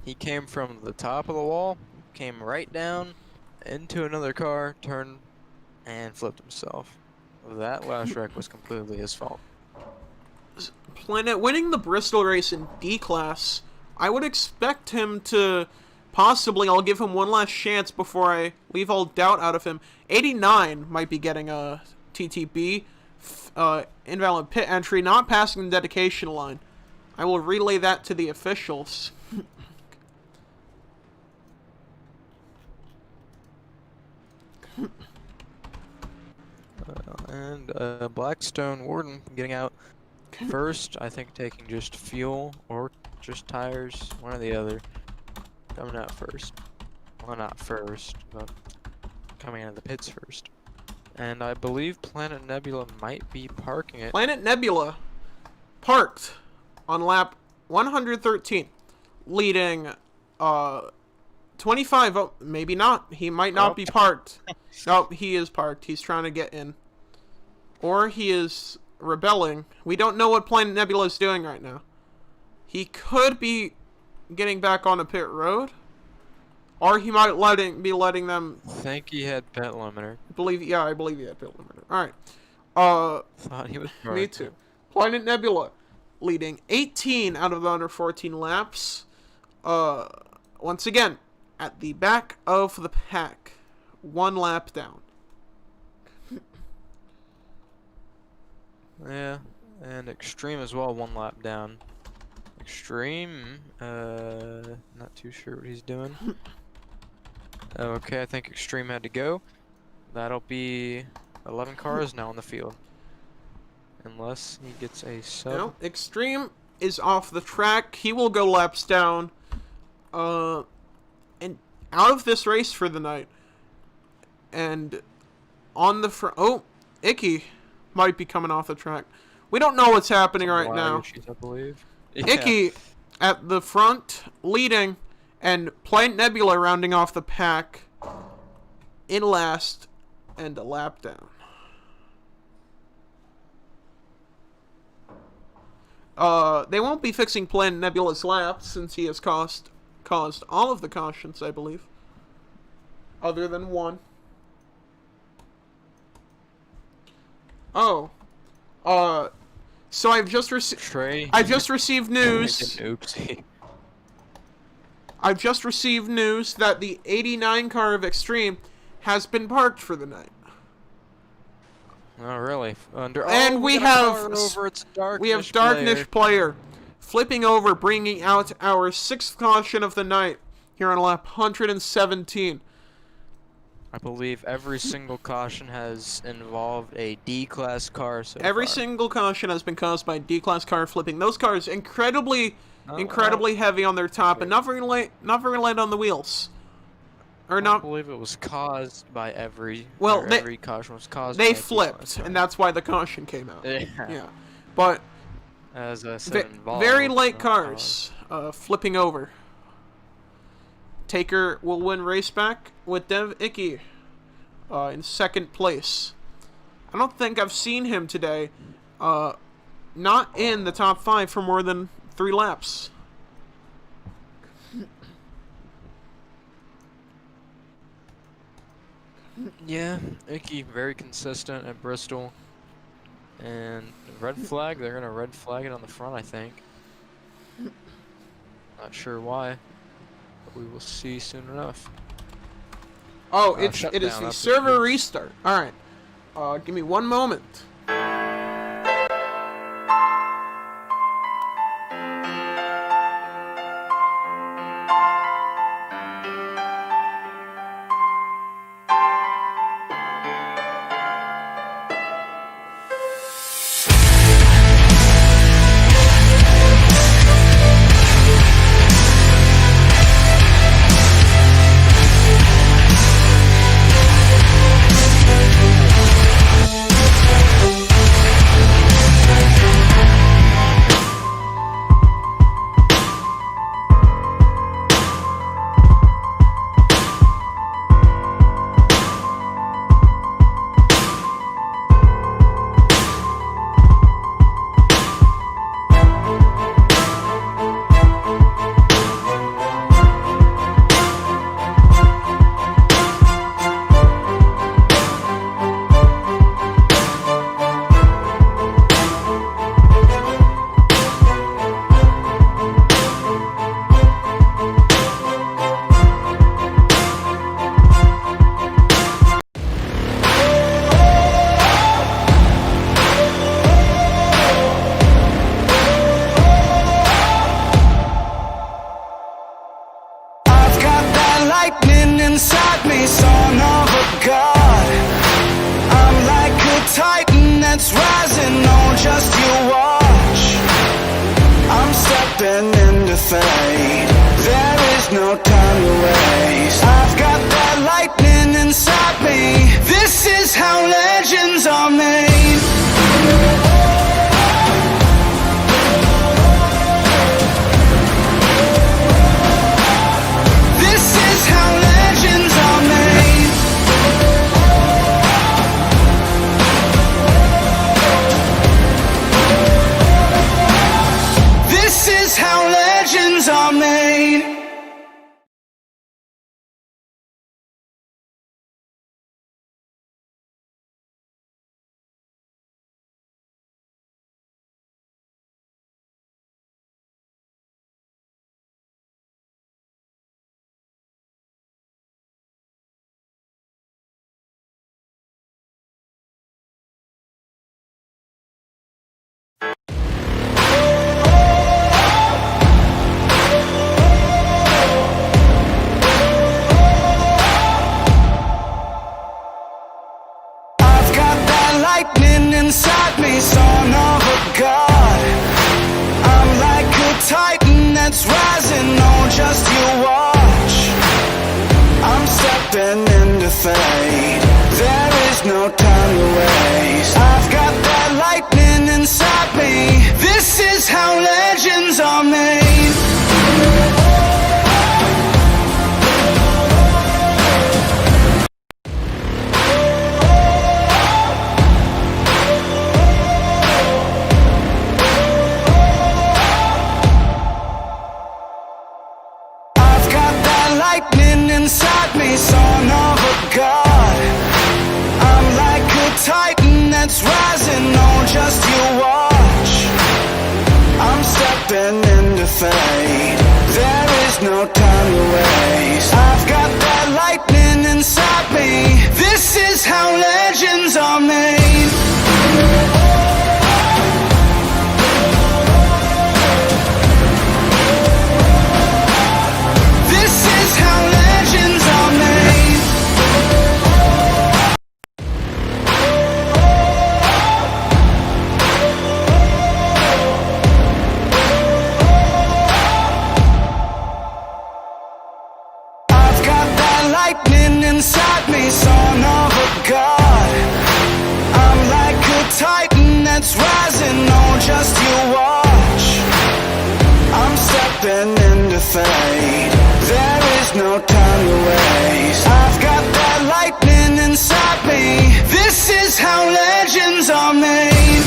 he came from the top of the wall, came right down into another car, turned, and flipped himself. That last wreck was completely his fault. Planet winning the Bristol race in D class, I would expect him to possibly, I'll give him one last chance before I leave all doubt out of him. 89 might be getting a TTB, invalid pit entry, not passing the dedication line. I will relay that to the officials. And Blackstone Warden getting out first, I think taking just fuel or just tires, one or the other. Coming out first. Well, not first, but coming out of the pits first. And I believe Planet Nebula might be parking it. Planet Nebula parked on lap 113, leading 25. Oh, maybe not. He might not be parked. No, he is parked. He's trying to get in. Or he is rebelling. We don't know what Planet Nebula is doing right now. He could be getting back on a pit road, or he might be letting them. I think he had pit limiter. I believe he had pit limiter. All right. Thought he was Me too. Planet Nebula leading 18 out of the under 14 laps. Once again, at the back of the pack, 1 lap down. Yeah, and Extreme as well, 1 lap down. Extreme, not too sure what he's doing. Okay, I think Extreme had to go. That'll be 11 cars now on the field. Unless he gets a sub. No, Extreme is off the track. He will go laps down. And out of this race for the night. And on the front. Oh, Icky might be coming off the track. We don't know what's happening right now. I believe. Icky at the front, leading, and Planet Nebula rounding off the pack in last, and a lap down. They won't be fixing Planet Nebula's laps since he has caused all of the cautions, I believe, other than 1. Oh, so I've just received news. Oopsie. I've just received news that the 89 car of Extreme has been parked for the night. Oh, really? And we have Darknish player flipping over, bringing out our 6th caution of the night here on lap 117. I believe every single caution has involved a D-class car so Every far. single caution has been caused by D-class car flipping. Those cars incredibly heavy on their top and not very light on the wheels. Or not. I believe it was caused by every caution was caused They by flipped, and that's why the caution came out. Yeah. But As I said, very light cars flipping over. Taker will win race back with Dev Icky in 2nd place. I don't think I've seen him today not in the top 5 for more than 3 laps. Yeah, Icky very consistent at Bristol. And red flag, they're gonna red flag it on the front, I think. Not sure why, but we will see soon enough. Oh, it is the server restart. All right, give me 1 moment. that's rising, oh, just you watch. I'm stepping into fate. There is no time to waste. I've got that lightning inside me. This is how legends are made. This is how legends are made. This is how legends are made. Lightning inside me, son of a god. I'm like a titan that's rising, oh, just you watch. I'm stepping into fate. There is no time to waste. I've got that lightning inside me. This is how legends are made. Lightning inside me, son of a god. I'm like a titan that's rising, oh, just you watch. I'm stepping into fate. There is no time to waste. I've got that lightning inside me. This is how legends are made. Lightning inside me, son of a god. I'm like a titan that's rising, oh, just you watch. I'm stepping into fate. There is no time to waste. I've got that lightning inside me. This is how legends are made.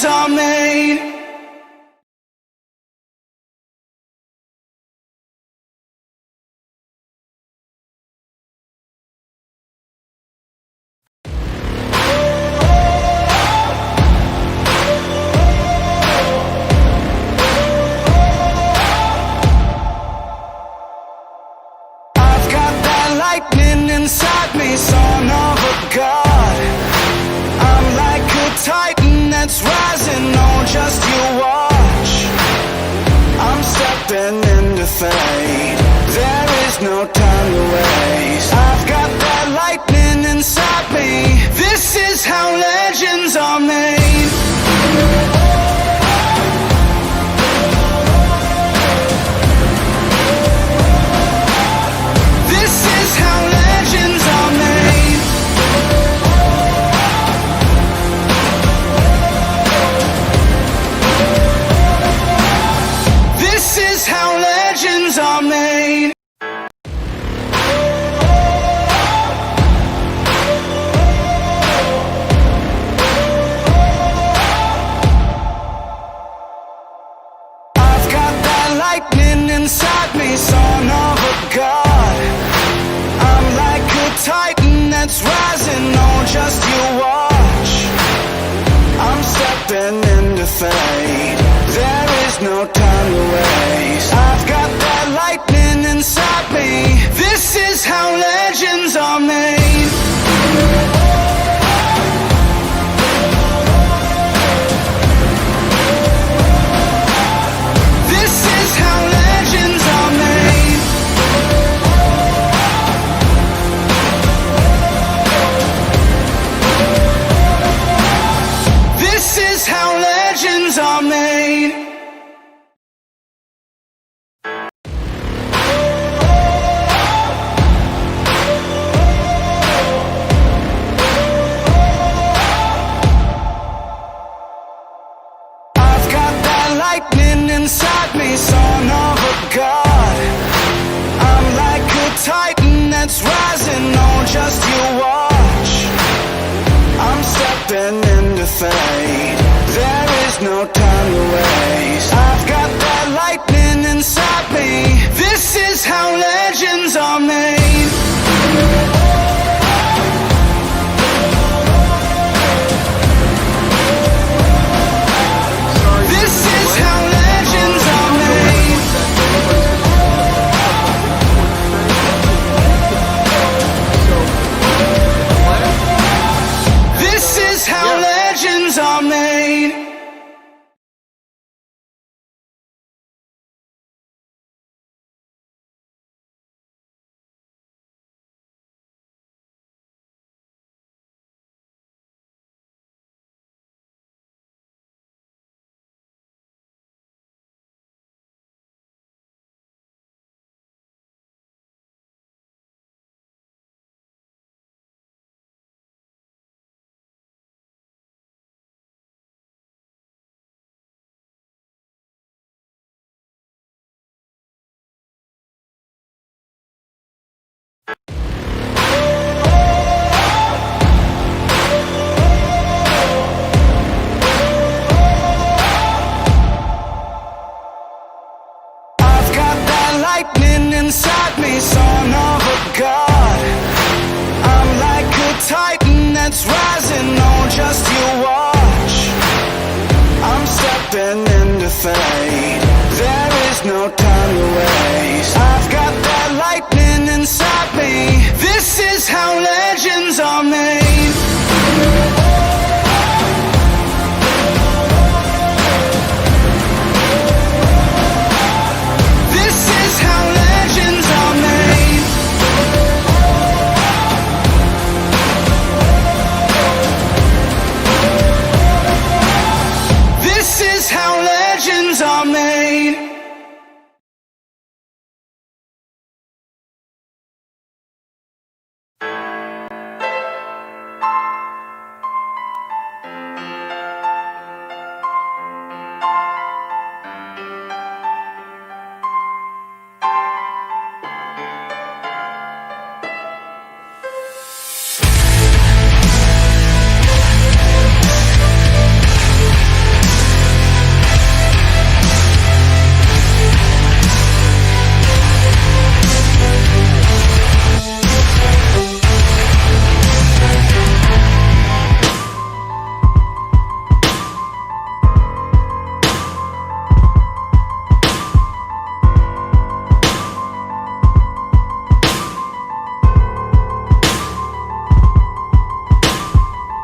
Are made. I've got that lightning inside me, son of a god. I'm like a titan that's rising, oh, just you watch. I'm stepping into fate. There is no time to waste. I've got that lightning inside me. This is how legends are made. This is how legends are made. This is how legends are made. I've got that lightning inside me, son of a god. I'm like a titan that's rising, oh, just you watch. I'm stepping into fate. There is no time to waste. I've got that lightning inside me. This is how legends are made. This is how legends are made. This is how legends are made. I've got that lightning inside me, son of a god. I'm like a titan that's rising, oh, just you watch. I'm stepping into fate, there is no time to waste. I've got that lightning inside me. This is how legends are made. This is how legends are made. This is how legends are made. I've got that lightning inside me, son of a god. I'm like a titan that's rising, oh, just you watch. I'm stepping into fate, there is no time to waste. I've got that lightning inside me. This is how legends are made. This is how legends are made. This is how legends are made.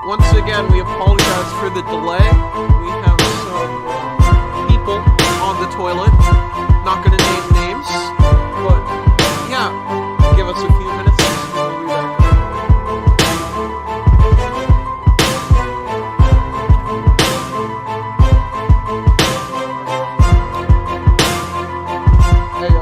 Once again, we apologize for the delay. We have some people on the toilet. Not gonna name names, but yeah, give us a few minutes and we'll be back. Hey,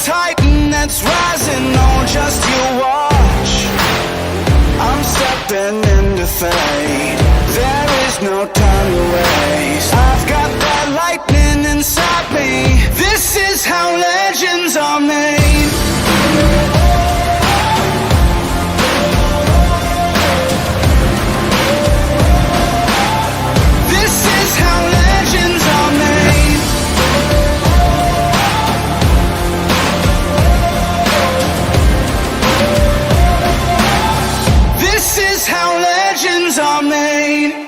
titan that's rising, oh, just you watch. I'm stepping into fate. There is no time to waste. I've got that lightning inside me. This is how legends are made. This is how legends are made. This is how legends are made.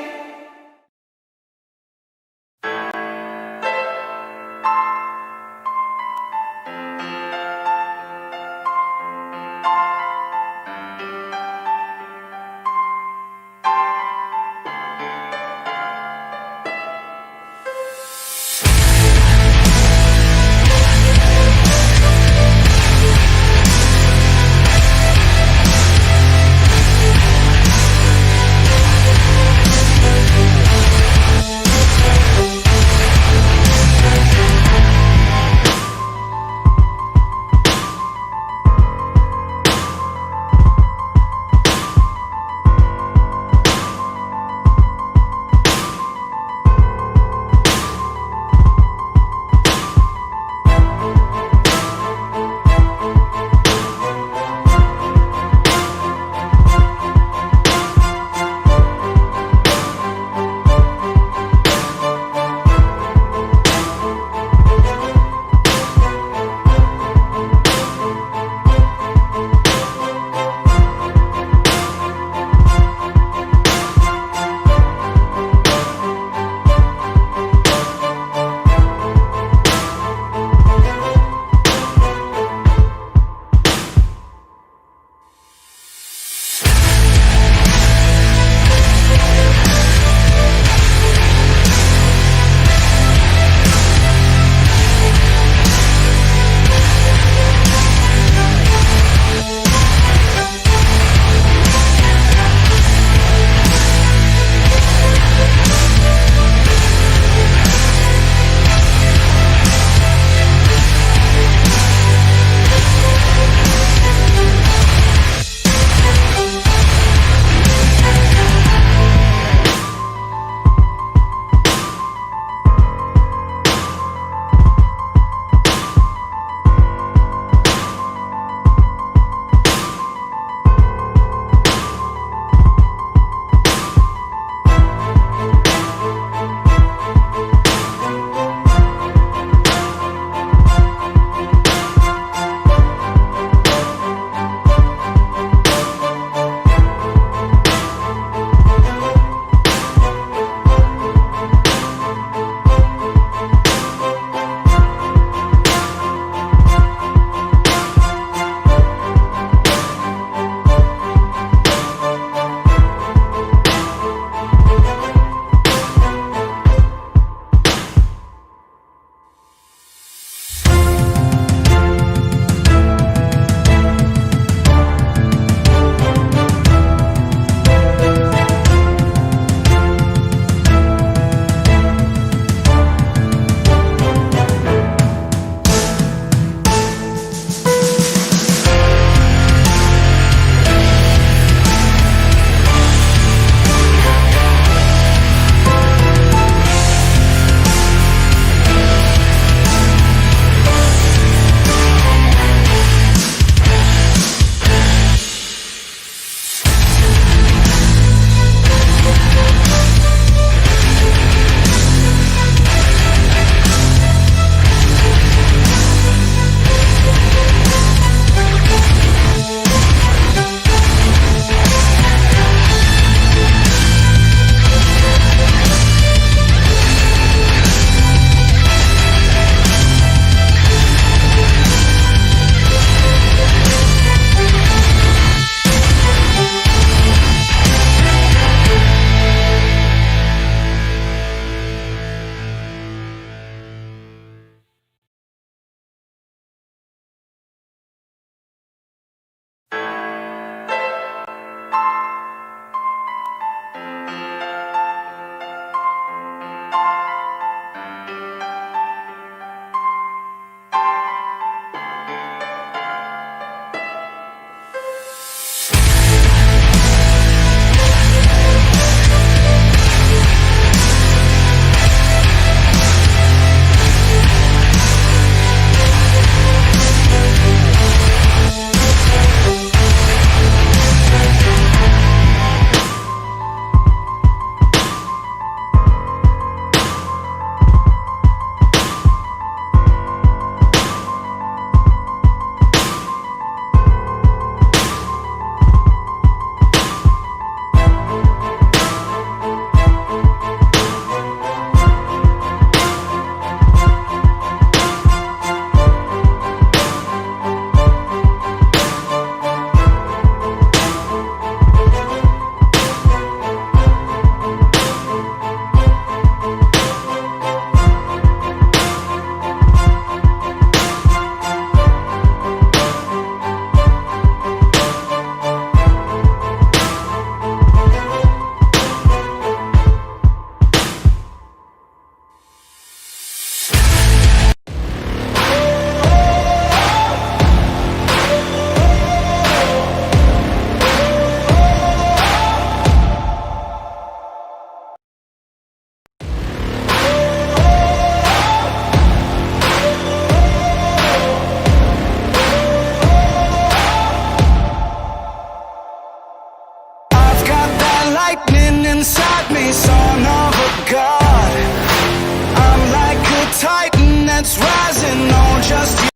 that's rising on just you.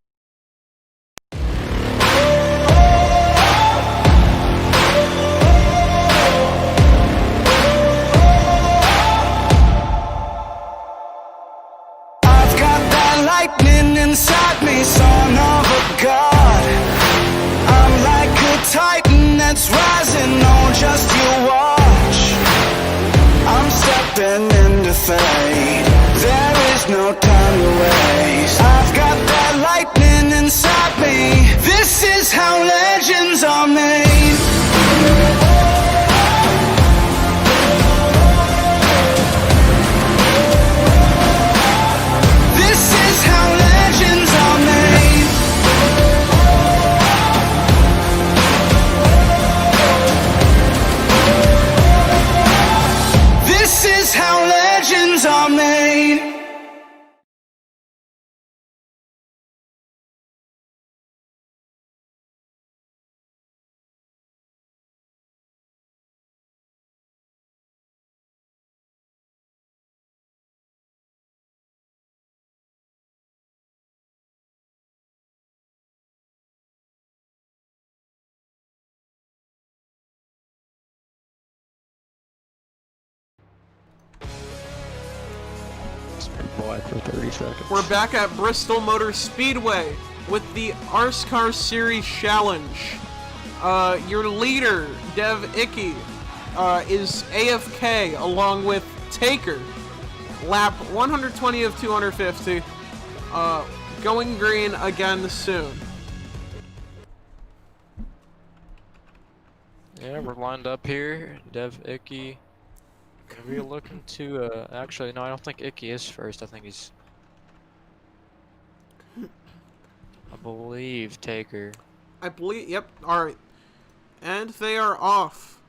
I've got that lightning inside me, son of a god. I'm like a titan that's rising on just you watch. I'm stepping into fate. There is no time to waste. I've got that lightning inside me. This is how legends are made. This is how legends are made. This is how legends are made. For 30 seconds. We're back at Bristol Motor Speedway with the RSCAR Series Challenge. Your leader, Dev Icky, is AFK along with Taker. Lap 120 of 250. Going green again soon. Yeah, we're lined up here. Dev, Icky. Are we looking to, actually, no, I don't think Icky is first. I think he's, I believe, Taker. I believe, yep, alright. And they are off.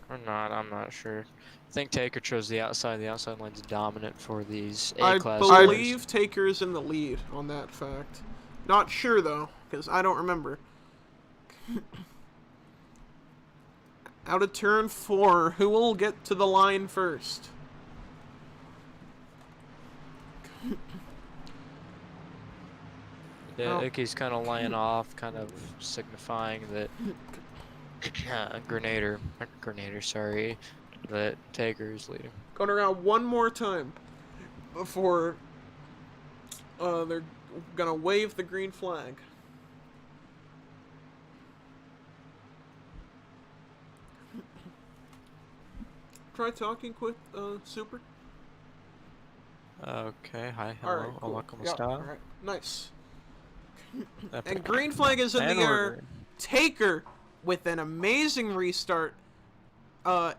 Or not, I'm not sure. I think Taker chose the outside. The outside line's dominant for these I A-class believe Taker is in the lead on that fact. Not sure, though, because I don't remember. Out of turn 4, who will get to the line first? Yeah, Oh. Icky's kind of laying off, kind of signifying that Grenader, sorry, that Taker is leading. Going around one more time before they're gonna wave the green flag. Try talking quick, Super. Okay, hi, hello, Alright, cool. welcome Yeah, to alright, nice. Epic. And green flag is in And the air. order. Taker with an amazing restart.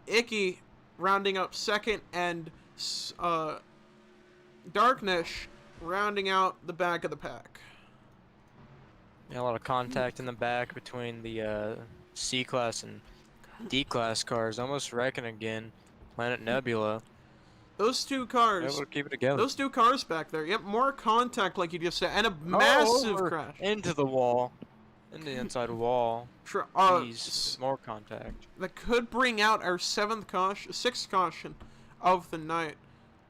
Icky rounding up second, and Darknish rounding out the back of the pack. Yeah, a lot of contact in the back between the C-class and D-class cars. Almost wrecking again. Planet Nebula. Those two cars. Able to keep it together. Those two cars back there. Yep, more contact, like you just said, and a massive over crash. into the wall, in the inside wall. Jeez, more contact. That could bring out our sixth caution of the night.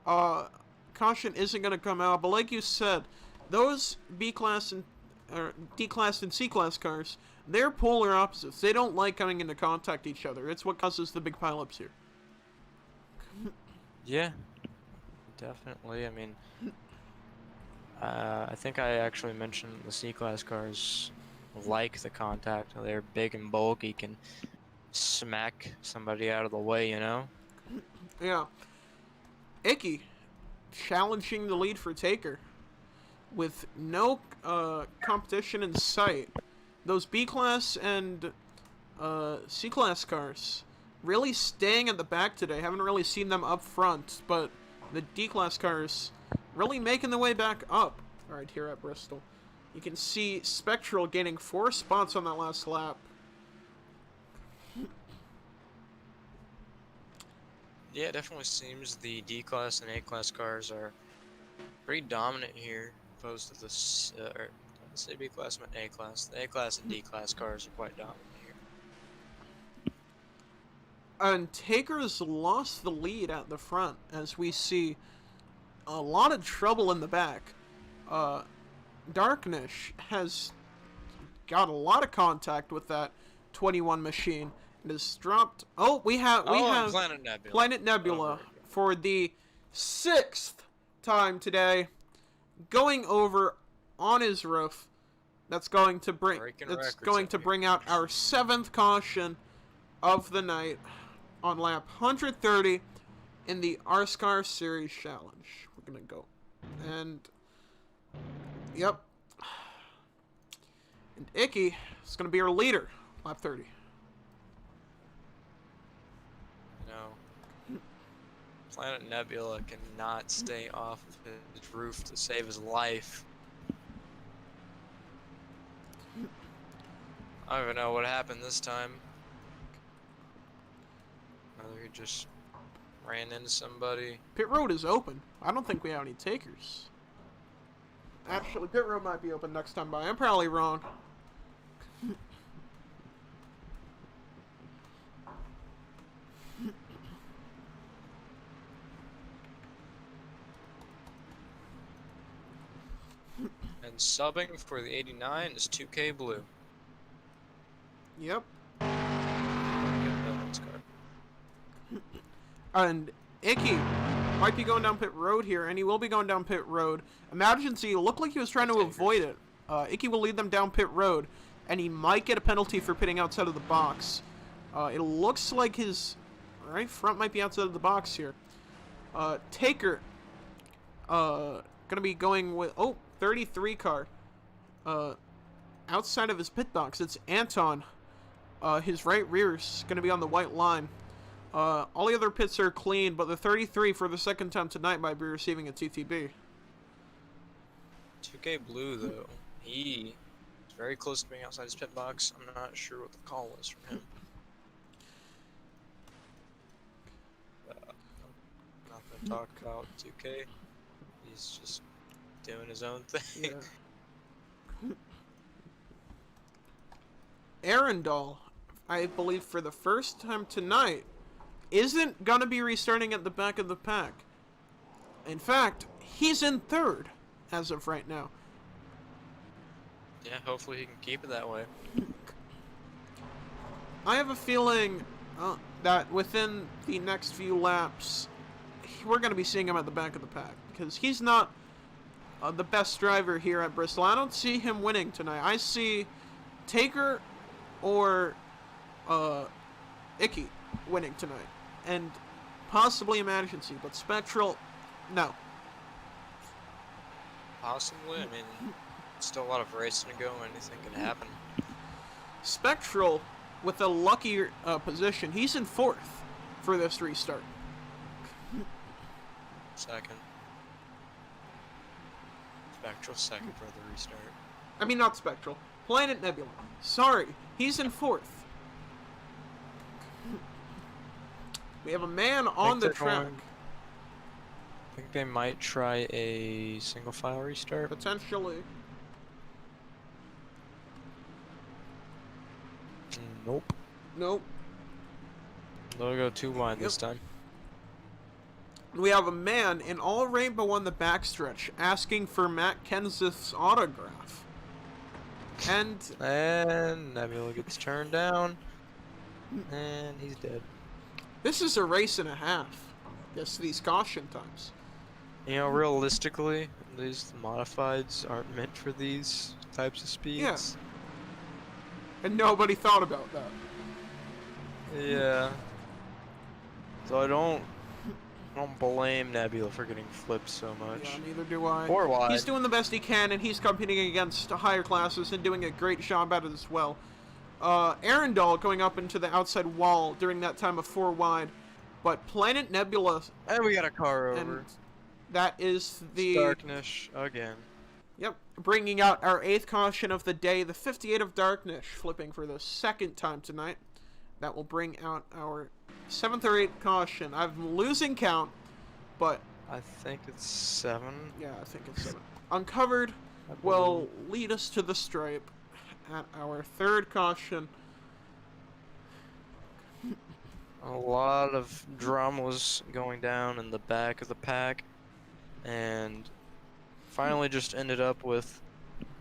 Caution isn't gonna come out, but like you said, those B-class and D-class and C-class cars, they're polar opposites. They don't like coming into contact each other. It's what causes the big pileups here. Yeah, definitely. I mean, I think I actually mentioned the C-class cars like the contact. They're big and bulky, can smack somebody out of the way, you know? Yeah. Icky challenging the lead for Taker with no competition in sight. Those B-class and C-class cars really staying at the back today. Haven't really seen them up front, but the D-class cars really making their way back up. Alright, here at Bristol. You can see Spectral gaining 4 spots on that last lap. Yeah, it definitely seems the D-class and A-class cars are pretty dominant here, opposed to the, let's say B-class and A-class. The A-class and D-class cars are quite dominant here. And Taker's lost the lead at the front, as we see a lot of trouble in the back. Darknish has got a lot of contact with that 21 machine and has dropped. Oh, we have Planet Nebula. Planet Nebula Over. for the 6th time today, going over on his roof. That's going to bring out our 7th caution of the night on lap 130 in the RSCAR Series Challenge. We're gonna go and yep. And Icky is going to be our leader, lap 30. No. Planet Nebula cannot stay off of his roof to save his life. I don't even know what happened this time. Whether he just ran into somebody. Pit road is open. I don't think we have any takers. Actually, pit road might be open next time by. I'm probably wrong. And subbing for the 89 is 2K Blue. Yep. Get that RSCAR. And Icky might be going down pit road here, and he will be going down pit road. Emergency looked like he was trying to avoid it. Icky will lead them down pit road, and he might get a penalty for pitting outside of the box. It looks like his right front might be outside of the box here. Taker gonna be going with 33 car outside of his pit box. It's Anton. His right rear's gonna be on the white line. All the other pits are clean, but the 33 for the second time tonight might be receiving a TTB. 2K Blue, though, he is very close to being outside his pit box. I'm not sure what the call was from him. Not gonna talk about 2K. He's just doing his own thing. Yeah. Arundel, I believe for the first time tonight, isn't gonna be restarting at the back of the pack. In fact, he's in 3rd as of right now. Yeah, hopefully he can keep it that way. I have a feeling that within the next few laps, we're going to be seeing him at the back of the pack, because he's not the best driver here at Bristol. I don't see him winning tonight. I see Taker or Icky winning tonight, and possibly Emergency, but Spectral, no. Possibly. I mean, still a lot of racing to go. Anything can happen. Spectral, with a lucky position, he's in 4th for this restart. Second. Spectral second for the restart. I mean, not Spectral. Planet Nebula. Sorry, he's in 4th. We have a man on the track. I think they might try a single file restart. Potentially. Nope. Nope. They'll go 2 wide this time. We have a man in all rainbow on the backstretch asking for Matt Kenseth's autograph. And Nebula gets turned down. And he's dead. this is a race and a half. Just these caution times. You know, realistically, these modifieds aren't meant for these types of speeds. Yeah. And nobody thought about that. Yeah. So I don't blame Nebula for getting flipped so much. Yeah, neither do I. Or wide. He's doing the best he can, and he's competing against higher classes and doing a great job at it as well. Arundel going up into the outside wall during that time of 4 wide. But Planet Nebula... And we got a car over. And that is the... Darknish again. Yep, bringing out our 8th caution of the day, the 58 of Darknish, flipping for the 2nd time tonight. That will bring out our 7th or 8th caution. I'm losing count, but... I think it's 7. Yeah, I think it's 7. Uncovered will lead us to the stripe at our 3rd caution. A lot of drum was going down in the back of the pack. and finally just ended up with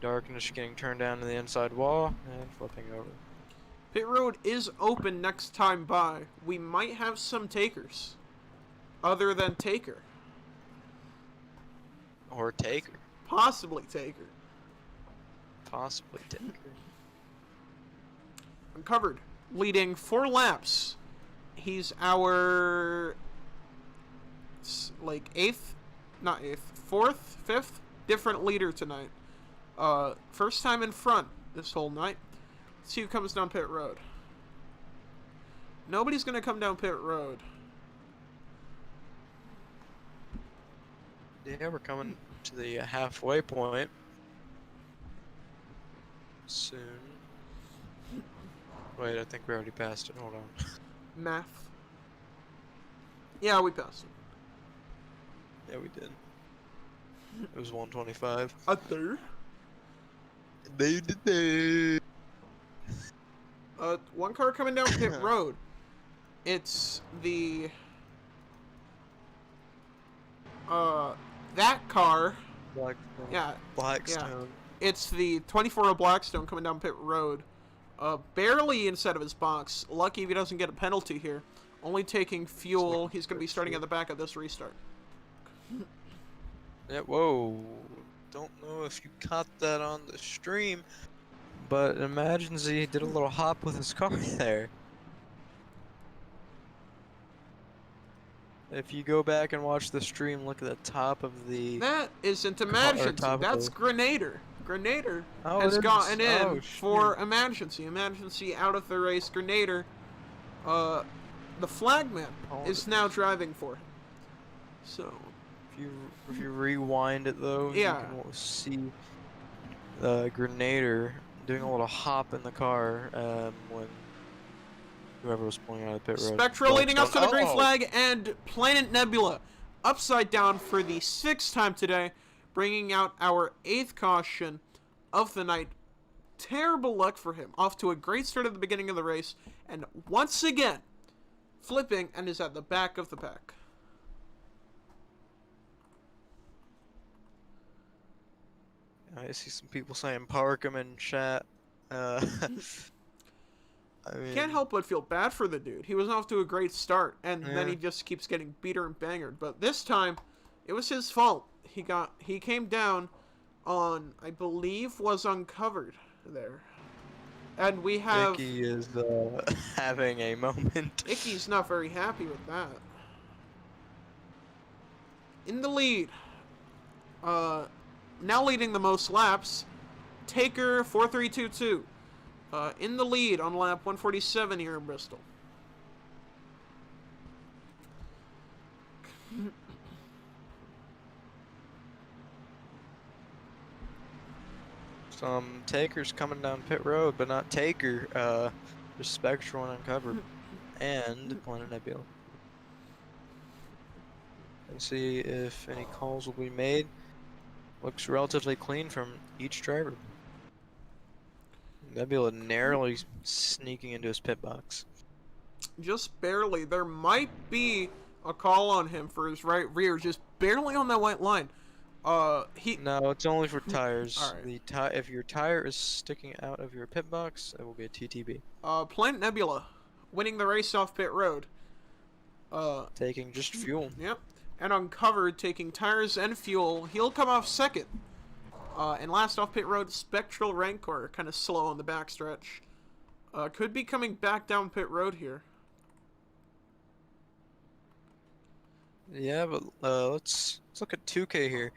darkness getting turned down to the inside wall and flipping over. Pit road is open next time by. We might have some takers. Other than taker. Or taker. Possibly taker. Possibly taker. Uncovered. Leading 4 laps. He's our... like 8th? Not 8th. 4th? 5th? Different leader tonight. First time in front this whole night. Let's see who comes down pit road. Nobody's gonna come down pit road. Yeah, we're coming to the halfway point soon. Wait, I think we already passed it. Hold on. Math. Yeah, we passed it. Yeah, we did. It was 125. A third. They did that. One car coming down pit road. It's the... that car... Blackstone. Yeah. Blackstone. It's the 24 of Blackstone coming down pit road. Barely inside of his box. Lucky if he doesn't get a penalty here. Only taking fuel. He's going to be starting at the back of this restart. Yeah, whoa. Don't know if you caught that on the stream, but imagine he did a little hop with his car there. If you go back and watch the stream, look at the top of the... That isn't emergency. That's Grenader. Grenader has gotten in for emergency. Emergency out of the race. Grenader, the flagman, is now driving for him. So... If you rewind it though, yeah, you can see Grenader doing a little hop in the car when whoever was pulling out of the pit road. Spectral leading up to the green flag, and Planet Nebula upside down for the 6th time today, bringing out our 8th caution of the night. Terrible luck for him. Off to a great start at the beginning of the race, and once again flipping and is at the back of the pack. I see some people saying park him in chat. I mean, Can't help but feel bad for the dude. He was off to a great start, and then he just keeps getting beater and bangered. But this time, it was his fault. He came down on, I believe, was uncovered there. And we have... Icky is having a moment. Icky's not very happy with that. In the lead. Now leading the most laps, Taker 4322. In the lead on lap 147 here in Bristol. Some Takers coming down pit road, but not Taker. Just Spectral and Uncovered. And Planet Nebula. And see if any calls will be made. Looks relatively clean from each driver. Nebula narrowly sneaking into his pit box. Just barely. There might be a call on him for his right rear, just barely on that white line. No, it's only for tires. Alright. If your tire is sticking out of your pit box, it will be a TTB. Planet Nebula winning the race off pit road. Taking just fuel. Yep. And Uncovered taking tires and fuel. He'll come off second. And last off pit road, Spectral Rancor, kind of slow on the backstretch. Could be coming back down pit road here. Yeah, but let's look at 2K here.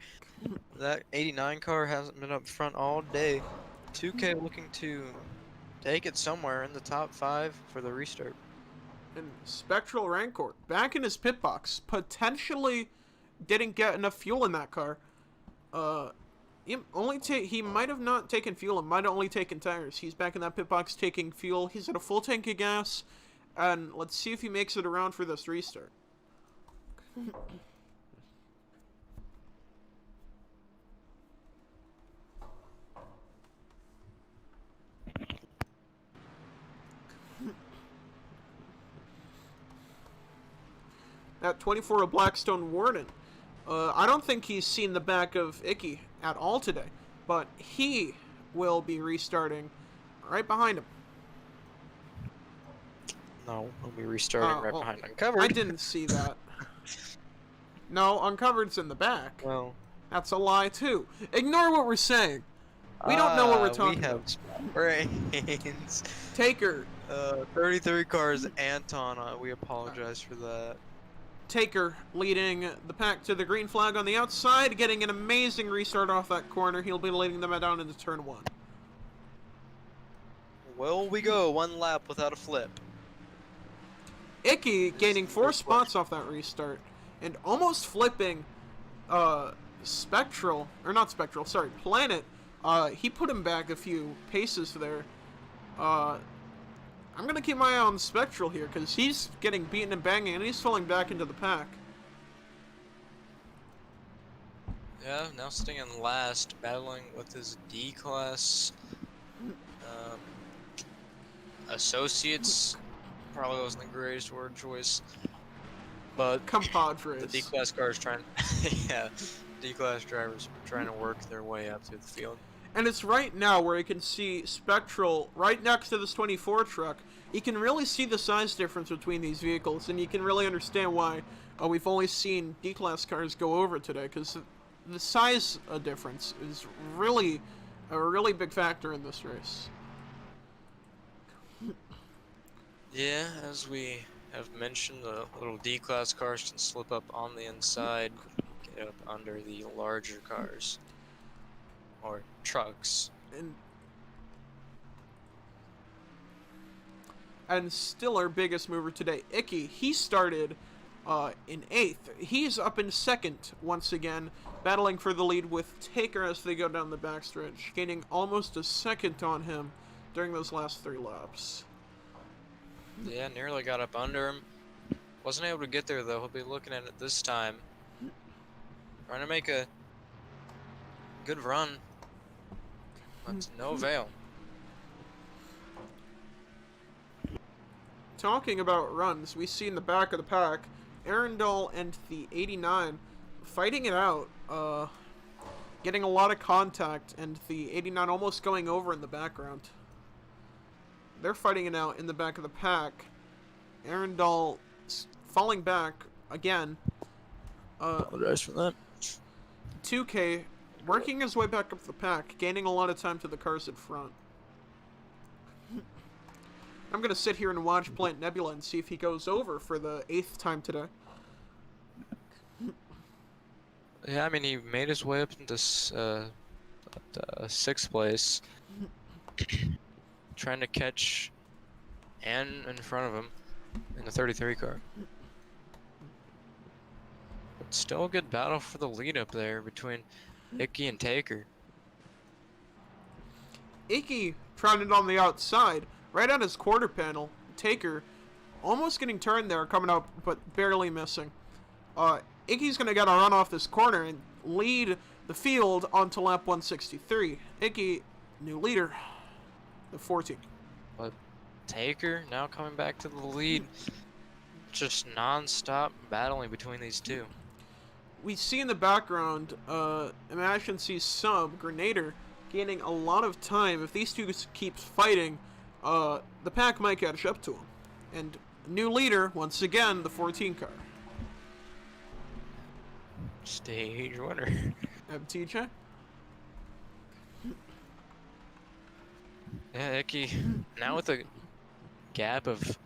That 89 car hasn't been up front all day. 2K looking to take it somewhere in the top 5 for the restart. And Spectral Rancor back in his pit box. Potentially didn't get enough fuel in that car. He might have not taken fuel and might have only taken tires. He's back in that pit box taking fuel. He's at a full tank of gas. And let's see if he makes it around for this restart. That 24 of Blackstone Warden I don't think he's seen the back of Icky at all today, but he will be restarting right behind him. No, we'll be restarting right well, behind Uncovered. I didn't see that. No, Uncovered's in the back. Well, That's a lie, too. Ignore what we're saying. We don't know what we're talking we have about. brains. Taker. 33 cars, Anton. We apologize for that. Taker leading the pack to the green flag on the outside, getting an amazing restart off that corner. He'll be leading them down into turn 1. Well, we go 1 lap without a flip. Icky gaining 4 spots off that restart and almost flipping Spectral, or not Spectral, sorry, Planet. He put him back a few paces there. I'm going to keep my eye on Spectral here because he's getting beaten and banging and he's falling back into the pack. Yeah, now sitting in last, battling with his D-Class associates. Probably wasn't the greatest word choice, but Compadres. the D-Class cars trying, yeah, D-Class drivers trying to work their way up through the field. And it's right now where you can see Spectral right next to this 24 truck. You can really see the size difference between these vehicles, and you can really understand why we've only seen D-Class cars go over today, because the size difference is really a really big factor in this race. Yeah, as we have mentioned, the little D-Class cars can slip up on the inside, get up under the larger cars. Or trucks. And still our biggest mover today, Icky. He started in 8th. He's up in 2nd once again, battling for the lead with Taker as they go down the backstretch, gaining almost a second on him during those last 3 laps. Yeah, nearly got up under him. Wasn't able to get there though. He'll be looking at it this time. Trying to make a good run. But no avail. Talking about runs, we see in the back of the pack, Arundel and the 89 fighting it out, getting a lot of contact, and the 89 almost going over in the background. They're fighting it out in the back of the pack. Arundel falling back again. Apologize for that. 2K working his way back up the pack, gaining a lot of time to the cars in front. I'm going to sit here and watch Plant Nebula and see if he goes over for the 8th time today. Yeah, I mean, he made his way up into 6th place. Trying to catch Ann in front of him in the 33 car. But still a good battle for the lead up there between Icky and Taker. Icky trying it on the outside, right on his quarter panel. Taker almost getting turned there, coming up, but barely missing. Icky's going to get a run off this corner and lead the field onto lap 163. Icky, new leader, the 14. But Taker now coming back to the lead. Just non-stop battling between these two. We see in the background, Emergency Sub, Grenader, gaining a lot of time. If these two keep fighting, the pack might catch up to him. And new leader, once again, the 14 car. Stage winner. MTJ? Yeah, Icky now with a gap of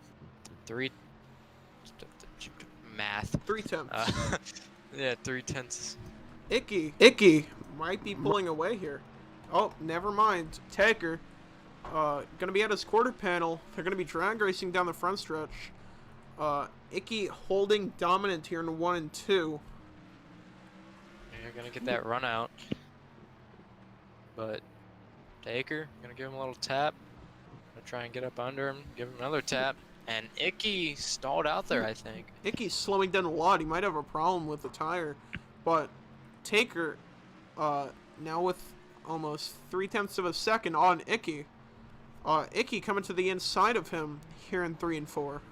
3 math. 3/10. Yeah, 3/10. Icky might be pulling away here. Oh, never mind. Taker, gonna be at his quarter panel. They're gonna be drag racing down the front stretch. Icky holding dominant here in 1 and 2. You're gonna get that run out. But Taker, gonna give him a little tap. Gonna try and get up under him, give him another tap. And Icky stalled out there, I think. Icky's slowing down a lot. He might have a problem with the tire. But Taker, now with almost 3/10 of a second on Icky. Icky coming to the inside of him here in 3 and 4.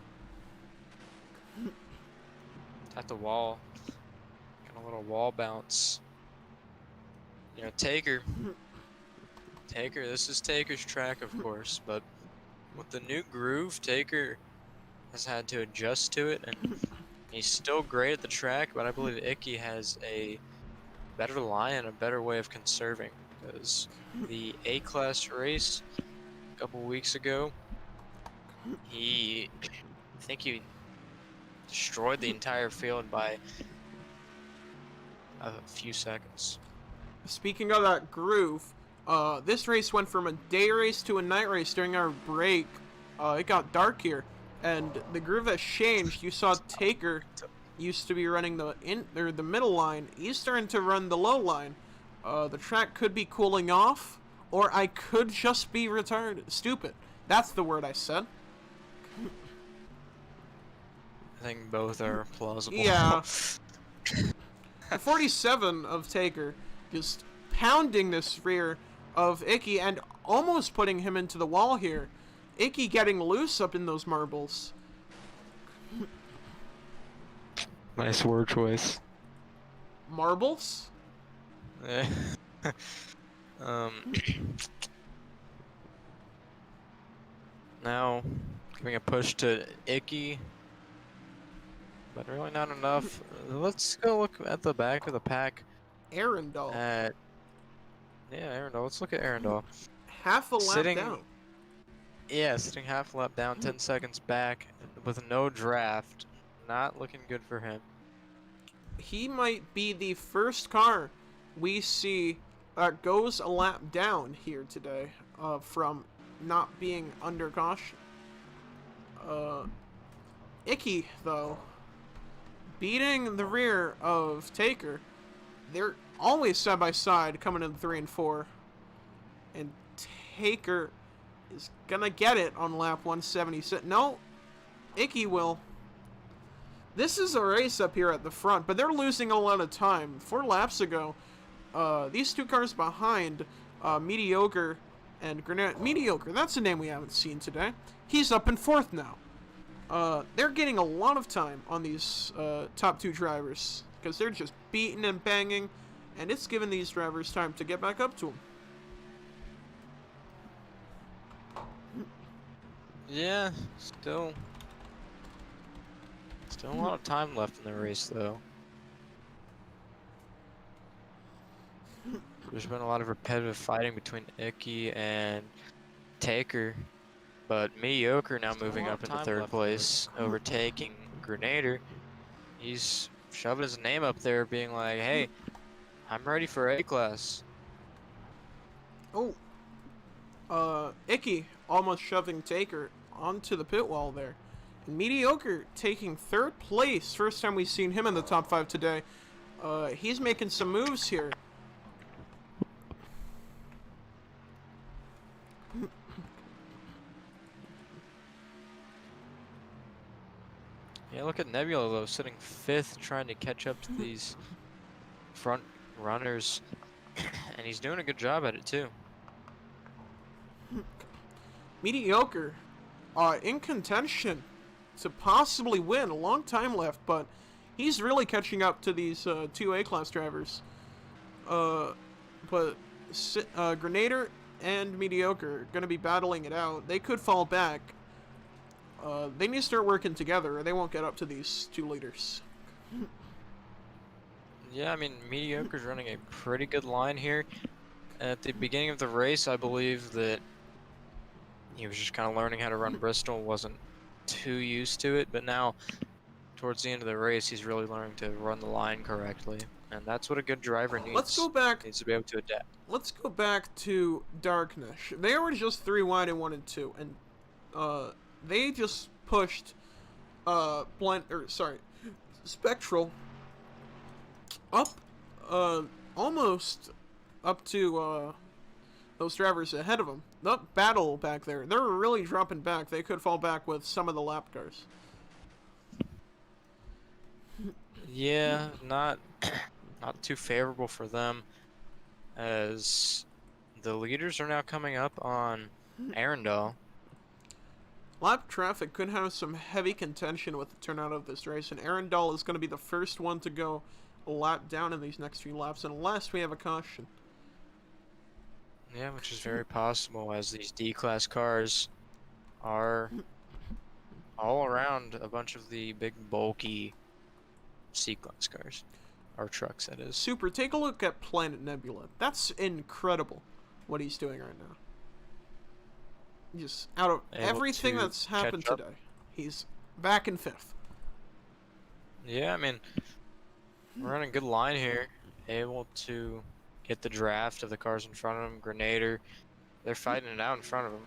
At the wall. Gonna little wall bounce. You know, Taker, this is Taker's track, of course, but with the new groove, Taker has had to adjust to it, and he's still great at the track, but I believe Icky has a better line and a better way of conserving, because the A-Class race a couple weeks ago, I think he destroyed the entire field by a few seconds. Speaking of that groove, this race went from a day race to a night race during our break. It got dark here, and the groove has changed. You saw Taker used to be running the middle line. He's starting to run the low line. The track could be cooling off, or I could just be stupid. That's the word I said. I think both are plausible. Yeah. The 47 of Taker just pounding this rear of Icky and almost putting him into the wall here. Icky getting loose up in those marbles. Nice word choice. Marbles? Now, giving a push to Icky, but really not enough. Let's go look at the back of the pack. Arundel. Yeah, Arundel. Let's look at Arundel. Half a lap Sitting- down. Yeah, sitting half a lap down, 10 seconds back, with no draft. Not looking good for him. He might be the first car we see that goes a lap down here today from not being under caution. Icky, though, beating the rear of Taker. They're always side by side coming in 3 and 4. And Taker is gonna get it on lap 176. No, Icky will. This is a race up here at the front, but they're losing a lot of time. 4 laps ago, these two cars behind, Mediocre and Grenade. Mediocre, that's a name we haven't seen today. He's up in 4th now. They're getting a lot of time on these top 2 drivers because they're just beating and banging, and it's giving these drivers time to get back up to them. Yeah, still a lot of time left in the race, though. There's been a lot of repetitive fighting between Icky and Taker, but Mediocre now moving up into 3rd place, overtaking Grenader. He's shoving his name up there, being like, hey, I'm ready for A-Class. Oh. Icky almost shoving Taker onto the pit wall there. And Mediocre taking 3rd place. First time we've seen him in the top 5 today. He's making some moves here. Yeah, look at Nebula, though, sitting 5th, trying to catch up to these front runners. And he's doing a good job at it, too. Mediocre in contention to possibly win. A long time left, but he's really catching up to these 2 A-Class drivers. But Grenader and Mediocre are going to be battling it out. They could fall back. They need to start working together or they won't get up to these 2 leaders. Yeah, I mean, Mediocre's running a pretty good line here. At the beginning of the race, I believe that he was just kind of learning how to run Bristol, wasn't too used to it, but now, towards the end of the race, he's really learning to run the line correctly, and that's what a good driver needs. Let's go back. Needs to be able to adapt. Let's go back to Darkness. They were just 3 wide in 1 and 2, and they just pushed Spectral up almost up to those drivers ahead of them. The battle back there, they're really dropping back. They could fall back with some of the lap cars. Yeah, not too favorable for them, as the leaders are now coming up on Arundel. Lap traffic could have some heavy contention with the turnout of this race, and Arundel is going to be the first one to go a lap down in these next few laps unless we have a caution. Yeah, which is very possible as these D-Class cars are all around a bunch of the big bulky C-Class cars. Or trucks, that is. Super, take a look at Planet Nebula. That's incredible what he's doing right now. Just out of everything that's happened today, he's back in 5th. Yeah, I mean, we're on a good line here. Able to get the draft of the cars in front of him. Grenader, they're fighting it out in front of him.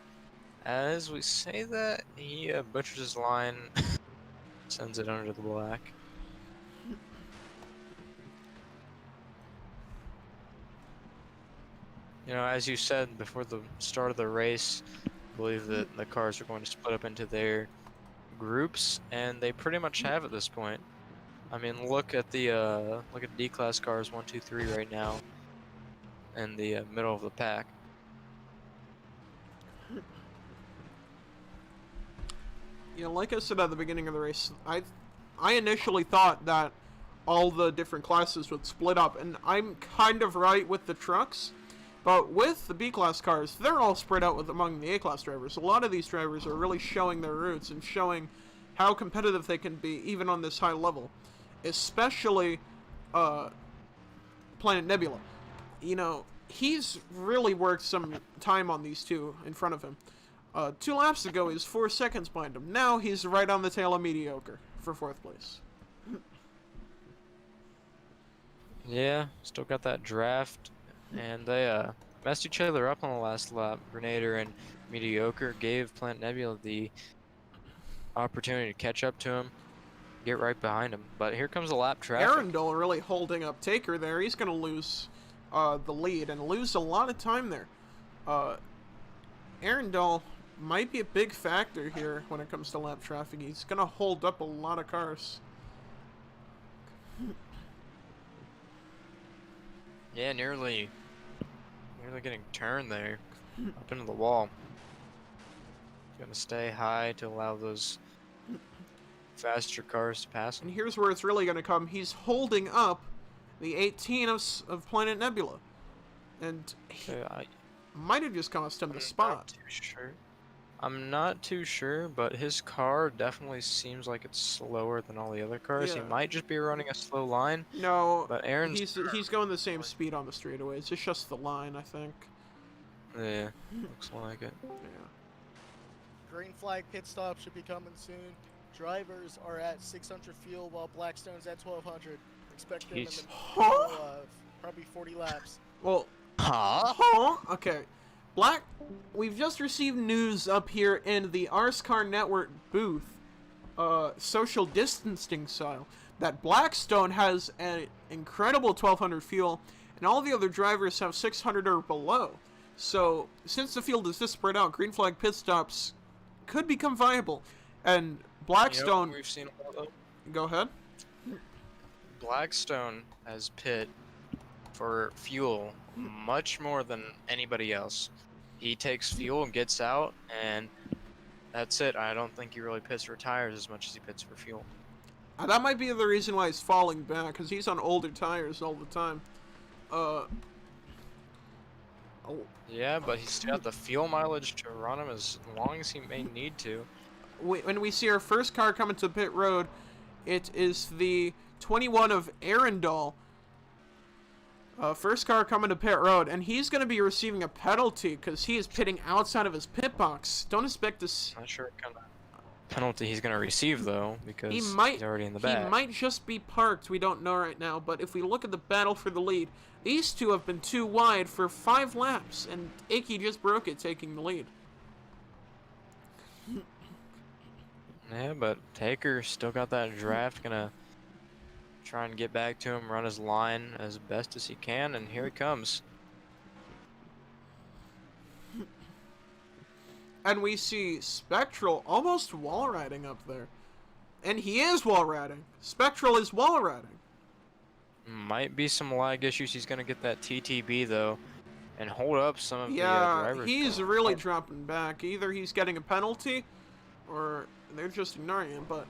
As we say that, he butchers his line, sends it under the black. You know, as you said before the start of the race, I believe that the cars are going to split up into their groups, and they pretty much have at this point. I mean, look at the D-Class cars 1, 2, 3 right now, in the middle of the pack. You know, like I said at the beginning of the race, I initially thought that all the different classes would split up, and I'm kind of right with the trucks. But with the B-Class cars, they're all spread out among the A-Class drivers. A lot of these drivers are really showing their roots and showing how competitive they can be, even on this high level. Especially, Planet Nebula. You know, he's really worked some time on these two in front of him. 2 laps ago, he was 4 seconds behind him. Now he's right on the tail of mediocre for 4th place. Yeah, still got that draft. And they messed each other up on the last lap. Grenader and Mediocre gave Planet Nebula the opportunity to catch up to him, get right behind him. But here comes the lap traffic. Arundel really holding up Taker there. He's going to lose the lead and lose a lot of time there. Arundel might be a big factor here when it comes to lap traffic. He's going to hold up a lot of cars. Yeah, nearly getting turned there, up into the wall. Gonna stay high to allow those faster cars to pass him. And here's where it's really going to come. He's holding up the 18 of Planet Nebula. And he might have just cost him the spot. Not too sure. I'm not too sure, but his car definitely seems like it's slower than all the other cars. Yeah. He might just be running a slow line. No, but Aaron's he's going the same speed on the straightaways. It's just the line, I think. Yeah, looks like it. Yeah. Green flag pit stop should be coming soon. Drivers are at 600 fuel while Blackstone's at 1200. Expect them in the middle of probably 40 laps. Well, okay. We've just received news up here in the RSCAR network booth, social distancing style, that Blackstone has an incredible 1200 fuel, and all the other drivers have 600 or below. So, since the field is this spread out, green flag pit stops could become viable. And Blackstone... You know, we've seen a lot of... Go ahead. Blackstone has pit for fuel much more than anybody else. He takes fuel and gets out, and that's it. I don't think he really pits for tires as much as he pits for fuel. That might be the reason why he's falling back, because he's on older tires all the time. Yeah, but he's got the fuel mileage to run him as long as he may need to. When we see our first car coming to pit road, it is the 21 of Arundel. First car coming to pit road, and he's going to be receiving a penalty because he is pitting outside of his pit box. Don't expect this. Not sure what kind of penalty he's going to receive, though, because he's already in the back. He might just be parked. We don't know right now, but if we look at the battle for the lead, these two have been too wide for 5 laps, and Icky just broke it, taking the lead. Yeah, but Taker still got that draft, gonna try and get back to him, run his line as best as he can, and here he comes. And we see Spectral almost wall riding up there. And he is wall riding. Spectral is wall riding. Might be some lag issues. He's gonna get that TTB though, and hold up some of the Yeah, drivers. he's really dropping back. Either he's getting a penalty, or they're just ignoring him. But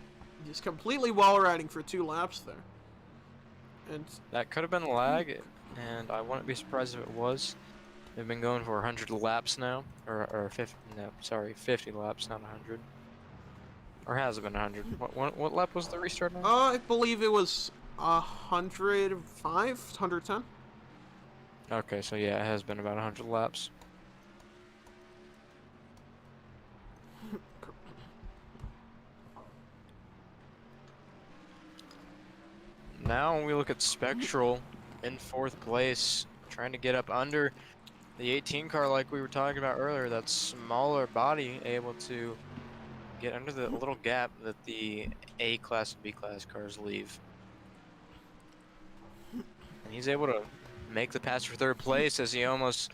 he's completely wall riding for 2 laps there. And That could have been lag, and I wouldn't be surprised if it was. They've been going for 100 laps now, or 50. No, sorry, 50 laps, not 100. Or has it been 100? What lap was the restart on? I believe it was 105, 110. Okay, so yeah, it has been about 100 laps. Now we look at Spectral in 4th place, trying to get up under the 18 car like we were talking about earlier. That smaller body able to get under the little gap that the A class and B class cars leave. And he's able to make the pass for 3rd place as he almost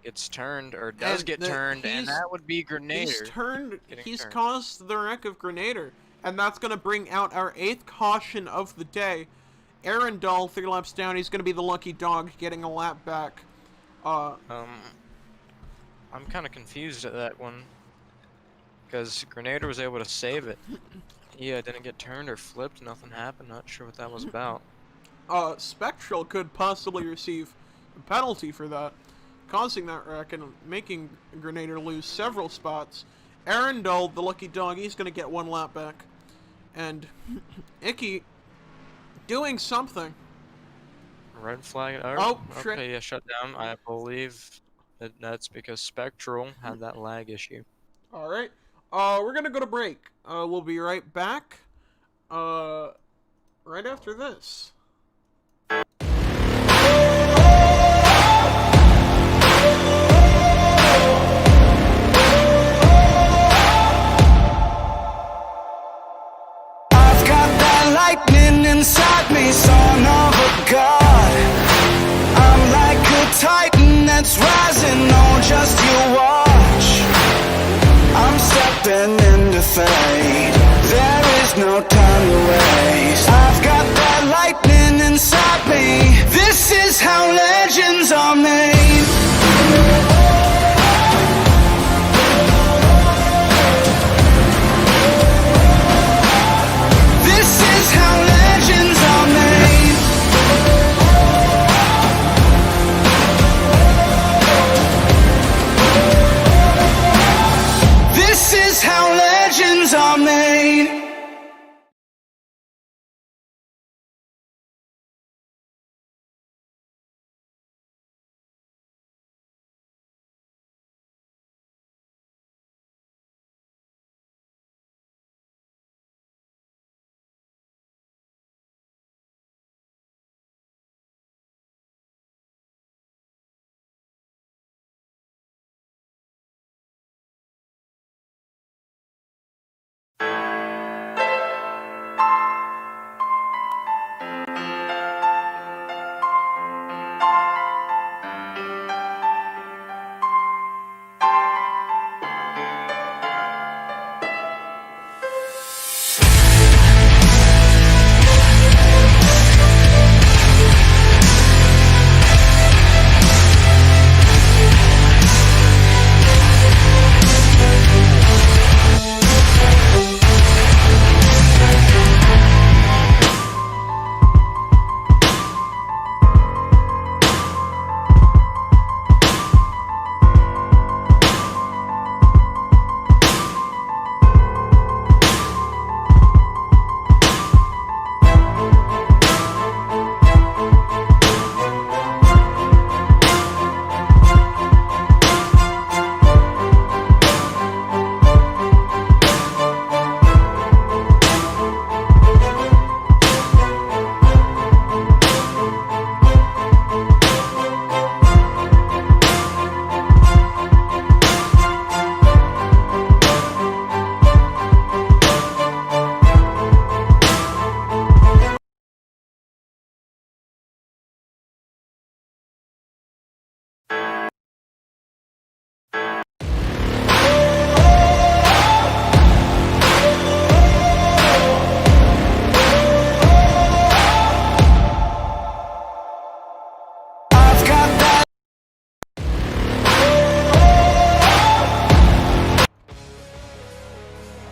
gets turned, or does get turned, and that would be Grenader. He's caused the wreck of Grenader, and that's going to bring out our 8th caution of the day. Aaron Dahl, 3 laps down, he's going to be the lucky dog getting a lap back. I'm kind of confused at that one, because Grenader was able to save it. Yeah, didn't get turned or flipped, nothing happened, not sure what that was about. Spectral could possibly receive a penalty for that, causing that wreck and making Grenader lose several spots. Aaron Dahl, the lucky dog, he's going to get 1 lap back. And Icky doing something. Red flag. Oh, okay, yeah, shut down. I believe that's because Spectral had that lag issue. Alright. We're going to go to break. We'll be right back. Right after this. Lightning inside me, son of a god. I'm like a titan that's rising, oh just you watch. I'm stepping into fate, there is no time to waste. I've got that lightning inside me, this is how legends are made. Are made.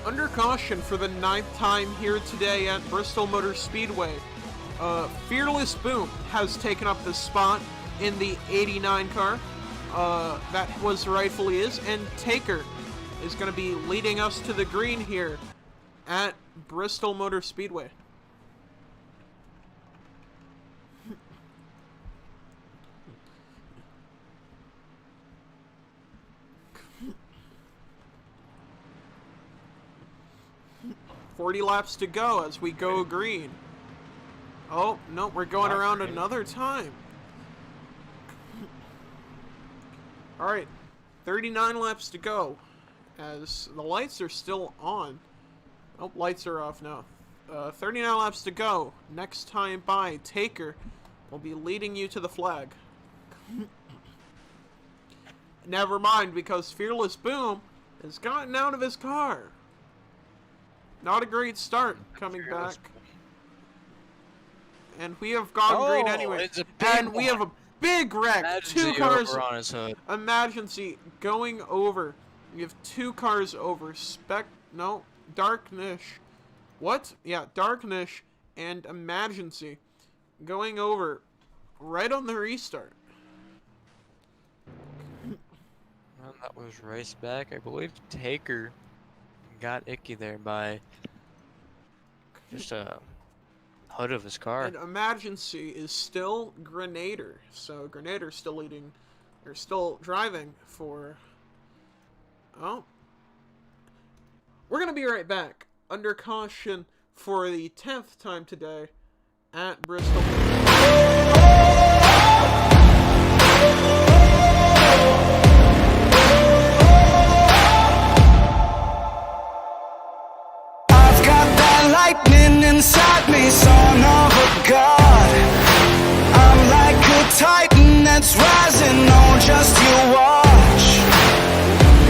Under caution for the 9th time here today at Bristol Motor Speedway. Fearless Boom has taken up the spot in the 89 car. That was rightfully is, and Taker is going to be leading us to the green here at Bristol Motor Speedway. "40 laps to go as we go green." Oh, no, we're going around another time. Alright, 39 laps to go as the lights are still on. Oh, lights are off now. 39 laps to go. Next time by, Taker will be leading you to the flag. Never mind, because Fearless Boom has gotten out of his car. Not a great start coming back. And we have gone green anyway. And we have a big wreck. Two cars on his hood. Emergency going over. We have two cars over. Darknish. What? Yeah, Darknish and Emergency going over right on the restart. Well, that was race back. I believe Taker got icky there by just a hood of his car. And Emergency is still Grenader. So Grenader's still leading, or still driving for... Oh. We're going to be right back under caution for the 10th time today at Bristol. Lightning inside me, son of a god. I'm like a titan that's rising on just you watch.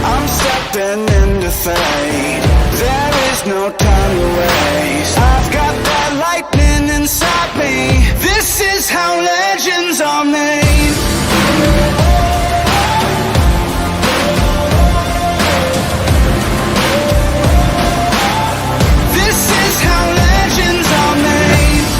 I'm stepping into fate. There is no time to waste. I've got that lightning inside me. This is how legends are made. This is how legends are made.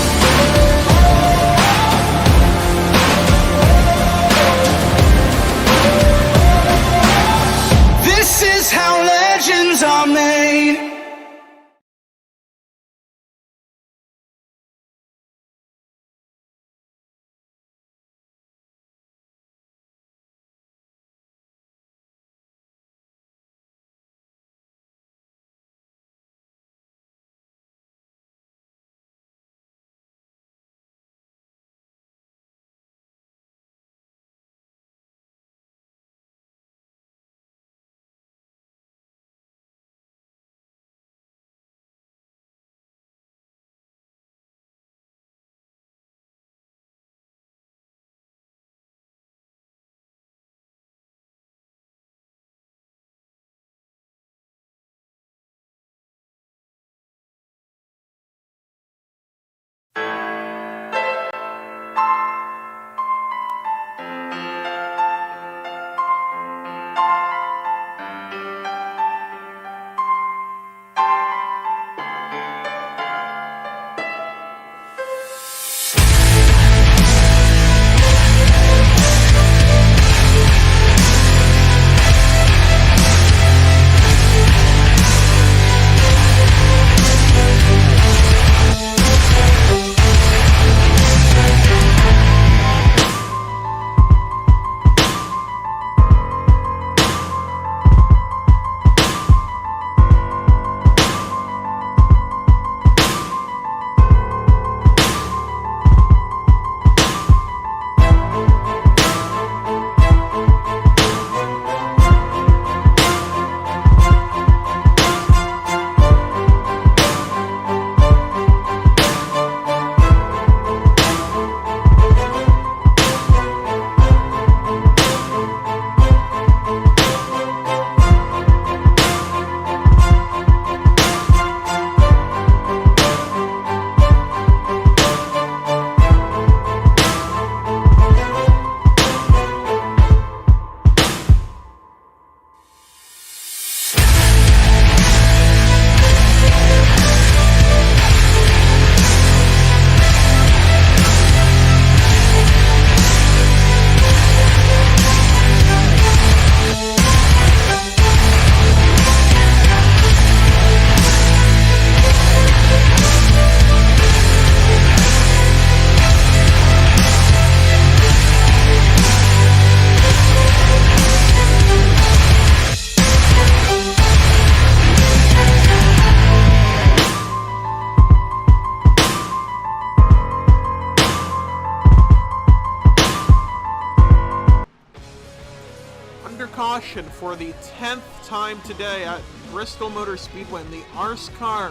caution for the 10th time today at Bristol Motor Speedway in the RSCAR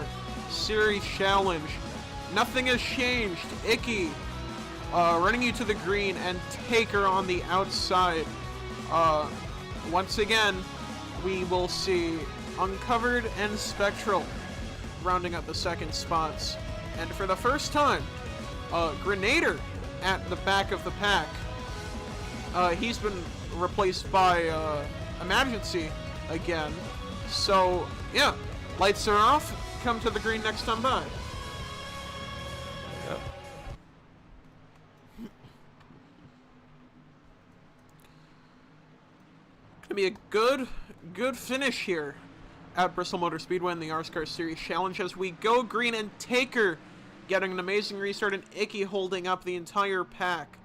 Series Challenge. Nothing has changed. Icky running you to the green and Taker on the outside. Once again, we will see Uncovered and Spectral rounding up the second spots. And for the first time, Grenader at the back of the pack. He's been replaced by Emergency again. So, yeah, lights are off. Come to the green next time by. Yep. Gonna be a good finish here at Bristol Motor Speedway in the RSCAR Series Challenge as we go green, and Taker getting an amazing restart and Icky holding up the entire pack.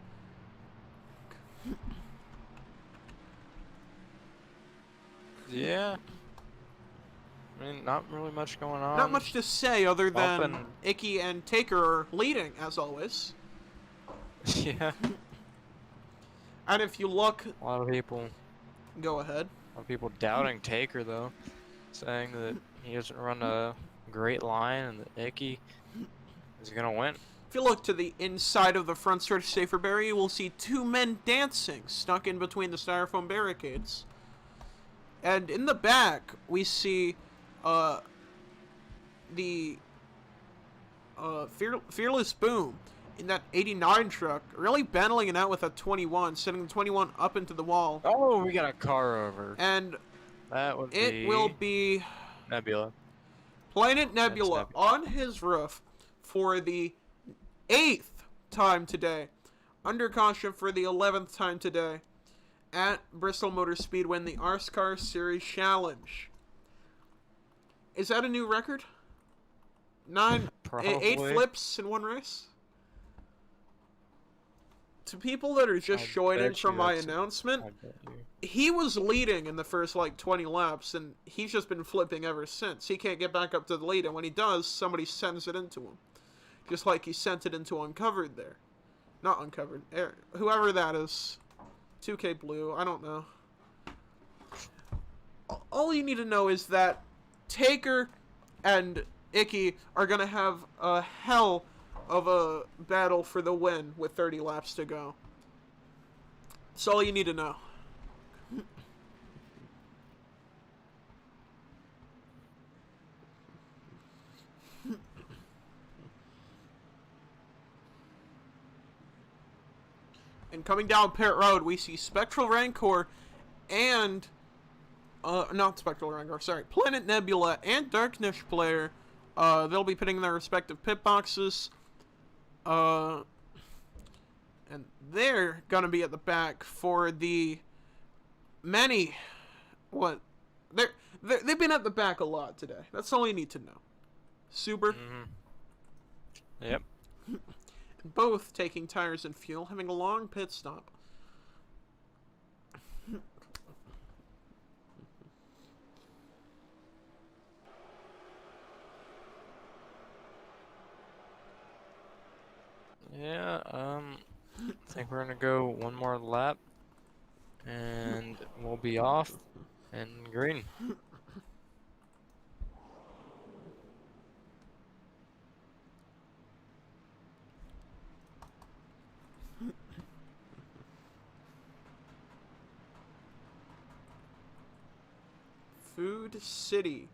Yeah. I mean, not really much going on. Not much to say other than Often. Icky and Taker are leading, as always. Yeah. And if you look... A lot of people. Go ahead. A lot of people doubting Taker, though. Saying that he doesn't run a great line and that Icky is going to win. If you look to the inside of the front stretch safer barrier, you will see two men dancing, stuck in between the styrofoam barricades. And in the back, we see the Fearless Boom in that 89 truck, really battling it out with a 21, sending the 21 up into the wall. Oh, we got a car over. And That would it will be Nebula. Planet Nebula Nebula. on his roof for the 8th time today, under caution for the 11th time today, at Bristol Motor Speedway in the RSCAR Series Challenge. Is that a new record? 8 Probably. flips in one race? To people that are just I joining bet from you my that's- announcement, I bet you. he was leading in the first, 20 laps, and he's just been flipping ever since. He can't get back up to the lead, and when he does, somebody sends it into him. Just like he sent it into Uncovered there. Not Uncovered. Whoever that is. 2K Blue, I don't know. All you need to know is that Taker and Icky are going to have a hell of a battle for the win with 30 laps to go. That's all you need to know. And coming down pit road, we see Spectral Rancor and... not Spectral Rancor, sorry. Planet Nebula and Darkness Player. They'll be putting in their respective pit boxes. And they're gonna be at the back for the many... What? They've been at the back a lot today. That's all you need to know. Super. Mm-hmm. Yep. Both taking tires and fuel, having a long pit stop. Yeah, I think we're gonna go one more lap, and we'll be off and green. Food City.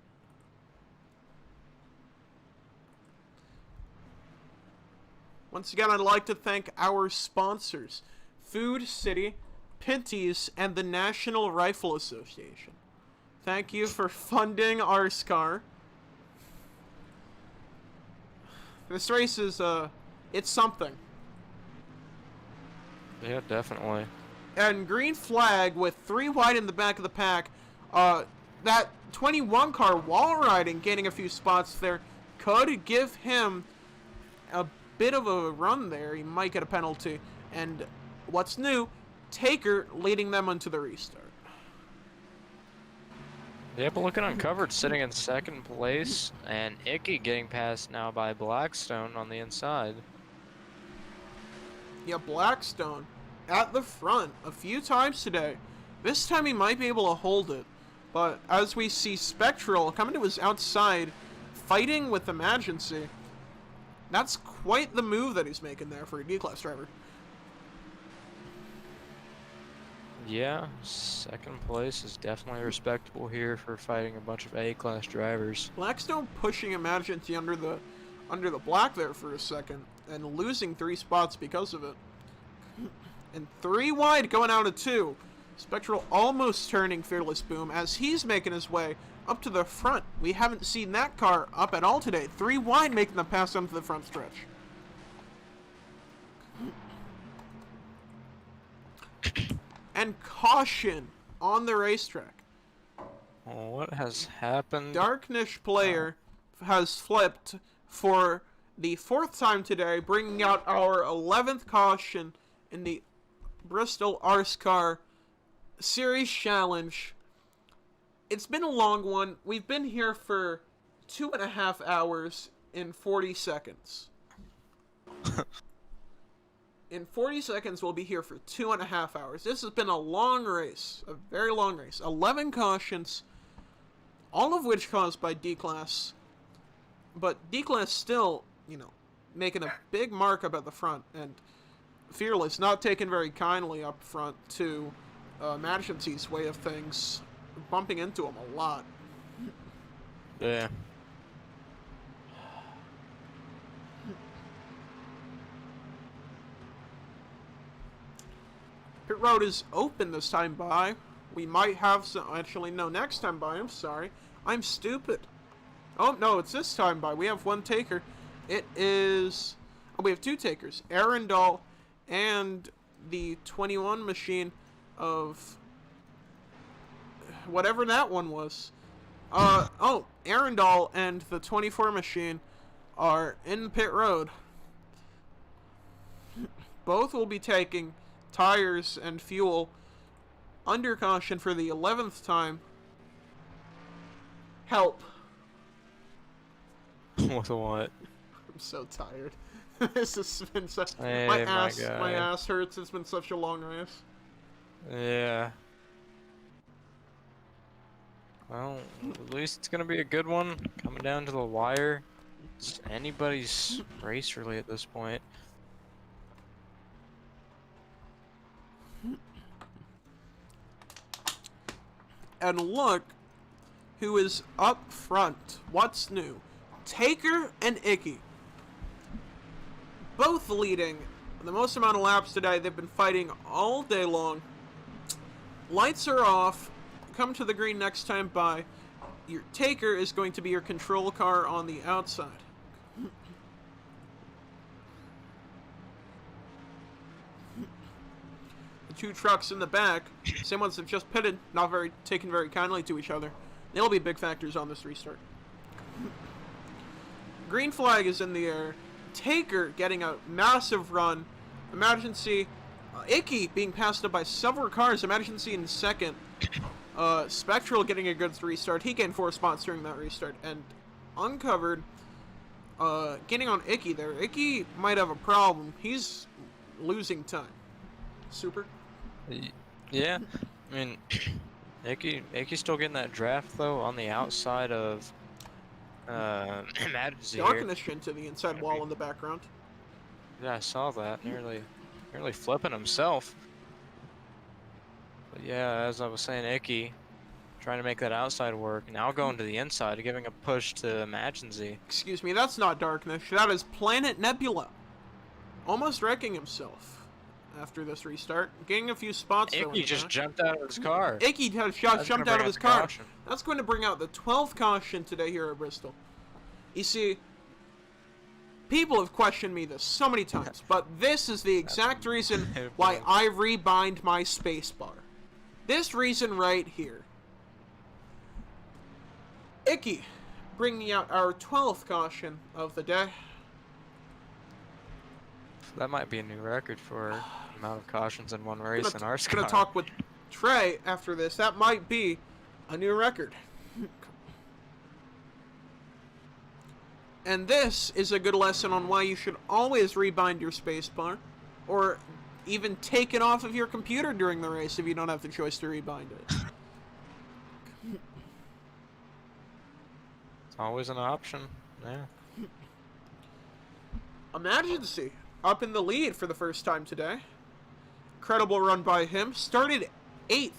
Once again, I'd like to thank our sponsors, Food City, Pinty's, and the National Rifle Association. Thank you for funding RSCAR. This race is, it's something. Yeah, definitely. And green flag with 3 wide in the back of the pack. That 21 car wall riding, gaining a few spots there, could give him a bit of a run there. He might get a penalty. And what's new, Taker leading them onto the restart. Yep, looking uncovered, sitting in second place, and Icky getting passed now by Blackstone on the inside. Yeah, Blackstone at the front a few times today. This time he might be able to hold it. But as we see Spectral coming to his outside, fighting with Emergency, that's quite the move that he's making there for a D-Class driver. Yeah, second place is definitely respectable here for fighting a bunch of A-Class drivers. Blackstone pushing Emergency under the black there for a second, and losing 3 spots because of it. And 3 wide going out of 2. Spectral almost turning Fearless Boom as he's making his way up to the front. We haven't seen that car up at all today. 3 wide making the pass onto the front stretch. And caution on the racetrack. What has happened? Darknish player has flipped for the 4th time today, bringing out our 11th caution in the Bristol RSCAR Series Challenge. It's been a long one. We've been here for 2.5 hours and 40 seconds. In 40 seconds, we'll be here for 2.5 hours. This has been a long race, a very long race. 11 cautions, all of which caused by D-Class. But D-Class still, you know, making a big mark up at the front, and Fearless not taken very kindly up front to Emergency's way of things, bumping into him a lot. Yeah. Pit road is open this time by. We might have some, actually no, next time by, I'm sorry. I'm stupid. Oh no, it's this time by. We have 1 taker. It is, oh, we have 2 takers. Arundel and the 21 machine of whatever that one was. Oh, Arundel and the 24 machine are in pit road. Both will be taking tires and fuel under caution for the 11th time. Help. With what? I'm so tired. This has been such... Hey, my guy. ass hurts. It's been such a long race. Yeah. Well, at least it's gonna be a good one. Coming down to the wire. It's anybody's race really at this point. And look who is up front. What's new? Taker and Icky. Both leading the most amount of laps today. They've been fighting all day long. Lights are off. Come to the green next time by. Your Taker is going to be your control car on the outside. The 2 trucks in the back, same ones that just pitted, not very taken very kindly to each other. They'll be big factors on this restart. Green flag is in the air. Taker getting a massive run. Emergency. Icky being passed up by several cars. Emergency in second. Spectral getting a good restart. He gained 4 spots during that restart. And Uncovered getting on Icky there. Icky might have a problem. He's losing time. Super. Yeah. I mean, Icky's still getting that draft, though, on the outside of Emergency here. Darknish into the inside wall in the background. Yeah, I saw that. Nearly flipping himself. But yeah, as I was saying, Icky trying to make that outside work. Now going to the inside, giving a push to Emergency. Excuse me, that's not Darknish. That is Planet Nebula. Almost wrecking himself after this restart. Gaining a few spots. Icky just jumped out of his car. Icky has jumped out of his car. That's going to bring out the 12th caution today here at Bristol. You see, people have questioned me this so many times, but this is the exact reason why I rebind my spacebar. This reason right here. Icky bringing out our 12th caution of the day. That might be a new record for the amount of cautions in one race in RSCAR. I'm going to talk with Trey after this. That might be a new record. And this is a good lesson on why you should always rebind your spacebar, or even taken off of your computer during the race if you don't have the choice to rebind it. It's always an option. Yeah. Emergency up in the lead for the first time today. Incredible run by him. Started 8th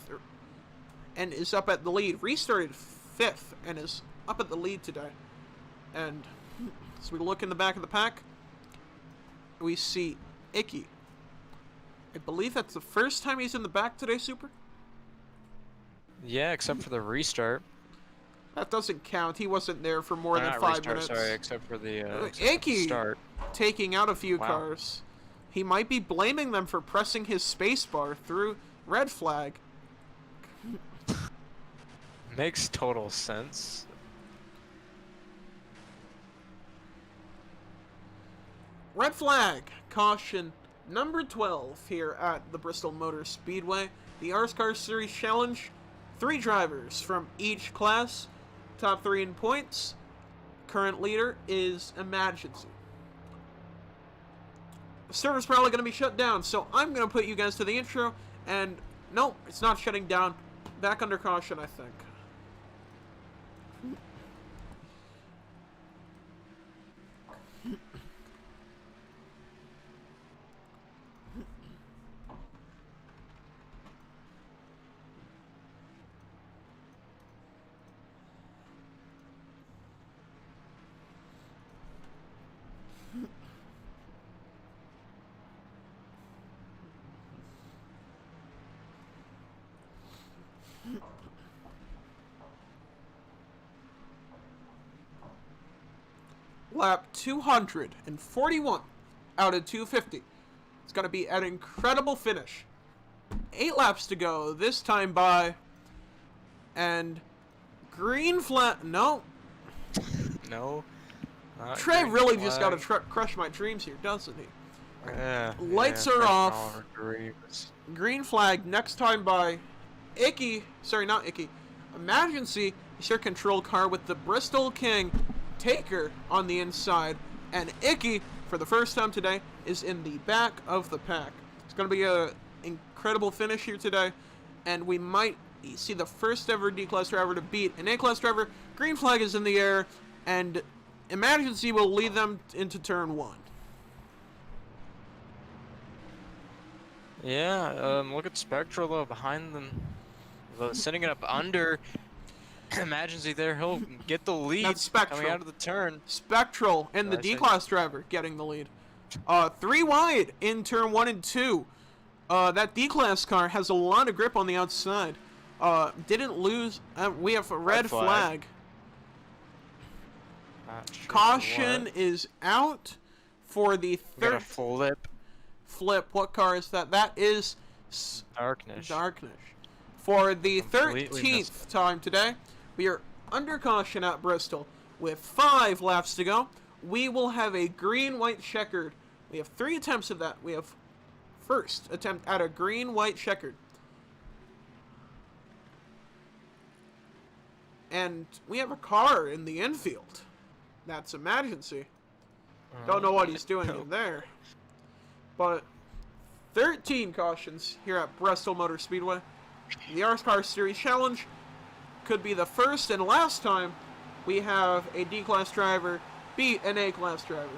and is up at the lead. Restarted 5th and is up at the lead today. And as we look in the back of the pack, we see Icky. I believe that's the first time he's in the back today, Super? Yeah, except for the restart. That doesn't count. He wasn't there for more than Not 5 restart, minutes. Sorry, except for the Icky start. taking out a few cars. He might be blaming them for pressing his spacebar through red flag. Makes total sense. Red flag. Caution number 12 here at the Bristol Motor Speedway. The RSCAR Series Challenge. 3 drivers from each class. Top 3 in points. Current leader is Emergency. The server's probably going to be shut down, so I'm going to put you guys to the intro, and no, it's not shutting down. Back under caution, I think. Lap 241 out of 250. It's going to be an incredible finish. 8 laps to go, this time by. And green flag. No. No. Trey really just got to crush my dreams here, doesn't he? Lights are off. Green flag next time by Icky. Sorry, not Icky. Emergency. Your control car with the Bristol King Taker on the inside, and Icky, for the first time today, is in the back of the pack. It's going to be an incredible finish here today, and we might see the first ever D-Class driver to beat an A-Class driver. Green flag is in the air, and Emergency will lead them into turn 1. Yeah, look at Spectral though behind them, sending it up under. Emergency there, he'll get the lead. That's Spectral coming out of the turn. Spectral and the D-Class driver getting the lead. 3 wide in turn 1 and 2. That D-Class car has a lot of grip on the outside. Didn't lose. We have a red flag. Sure Caution is out for the third flip. What car is that? That is Darkness. For the 13th time today, we are under caution at Bristol with 5 laps to go. We will have a green-white checkered. We have 3 attempts of that. We have first attempt at a green-white checkered. And we have a car in the infield. That's Emergency. Don't know what he's doing in there. But 13 cautions here at Bristol Motor Speedway. The RSCAR Series Challenge could be the first and last time we have a D-Class driver beat an A-Class driver.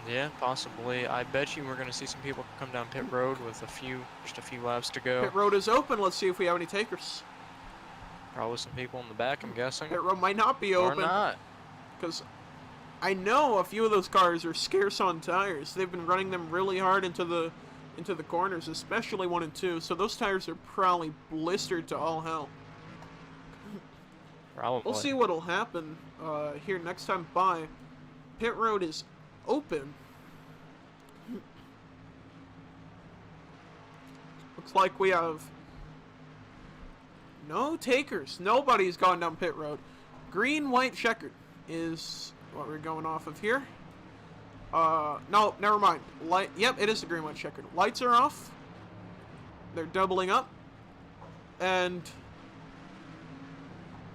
Yeah, possibly. I bet you we're going to see some people come down pit road with just a few laps to go. Pit road is open. Let's see if we have any takers. Probably some people in the back, I'm guessing. Pit road might not be open. Or not. Because I know a few of those cars are scarce on tires. They've been running them really hard into the corners, especially 1 and 2. So those tires are probably blistered to all hell. Probably. We'll see what'll happen here next time by. Pit road is open. Looks like we have no takers. Nobody's gone down pit road. Green, white, checkered is what we're going off of here. No, never mind. Yep, it is the green, white, checkered. Lights are off. They're doubling up. And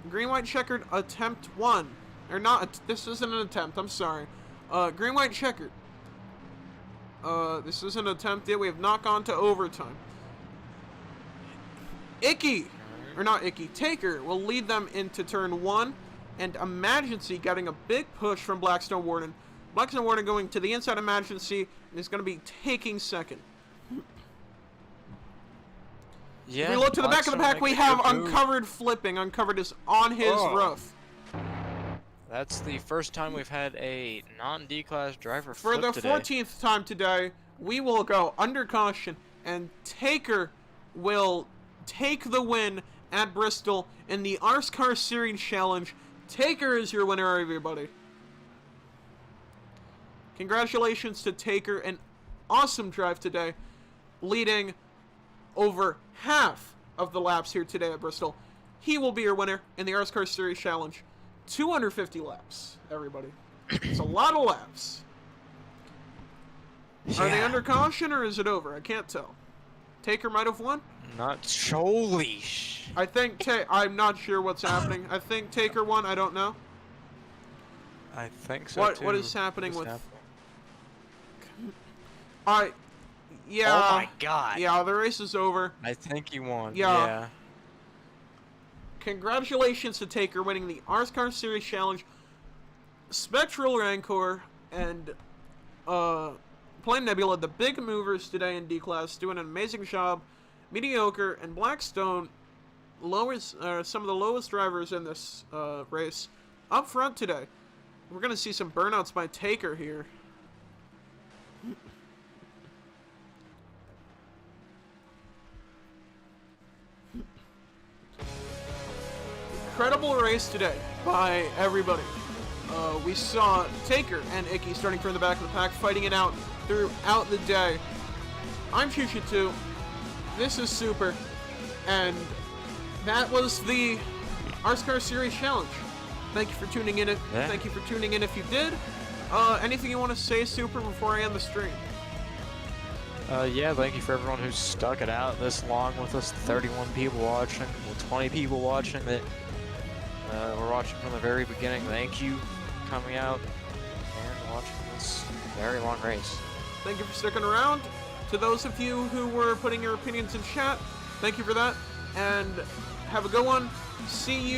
green, white, checkered, attempt 1. Or not, this isn't an attempt, I'm sorry. Green, white, checkered. This is an attempt yet. We have not gone to overtime. Taker will lead them into turn 1, and Emergency getting a big push from Blackstone Warden. Blackstone Warden going to the inside of Emergency, and is going to be taking second. Yeah, If we look to the back of the pack, we have Uncovered flipping. Uncovered is on his roof. That's the first time we've had a non-D-class driver For flip the today. 14th time today, we will go under caution, and Taker will take the win at Bristol in the RSCAR Series Challenge. Taker is your winner, everybody. Congratulations to Taker, an awesome drive today, leading over half of the laps here today at Bristol. He will be your winner in the RSCAR Series Challenge. 250 laps, everybody. It's a lot of laps. Are they under caution or is it over? I can't tell. Taker might have won? Not solely. I think I'm not sure what's happening. I think Taker won. I don't know. I think so What is happening with? Yeah. Oh my god. Yeah, the race is over. I think he won. Yeah. Yeah. Congratulations to Taker winning the RSCAR Series Challenge. Spectral Rancor and Plain Nebula, the big movers today in D-Class, doing an amazing job. Mediocre and Blackstone, some of the lowest drivers in this race, up front today. We're going to see some burnouts by Taker here. Incredible race today by everybody. We saw Taker and Icky starting from the back of the pack, fighting it out throughout the day. I'm Choo2. This is Super. And that was the RSCAR Series Challenge. Thank you for tuning in. Thank you for tuning in if you did. Anything you want to say, Super, before I end the stream? Yeah, thank you for everyone who's stuck it out this long with us. 31 people watching, 20 people watching that we're watching from the very beginning. Thank you for coming out and watching this very long race. Thank you for sticking around. To those of you who were putting your opinions in chat, thank you for that. And have a good one. See you.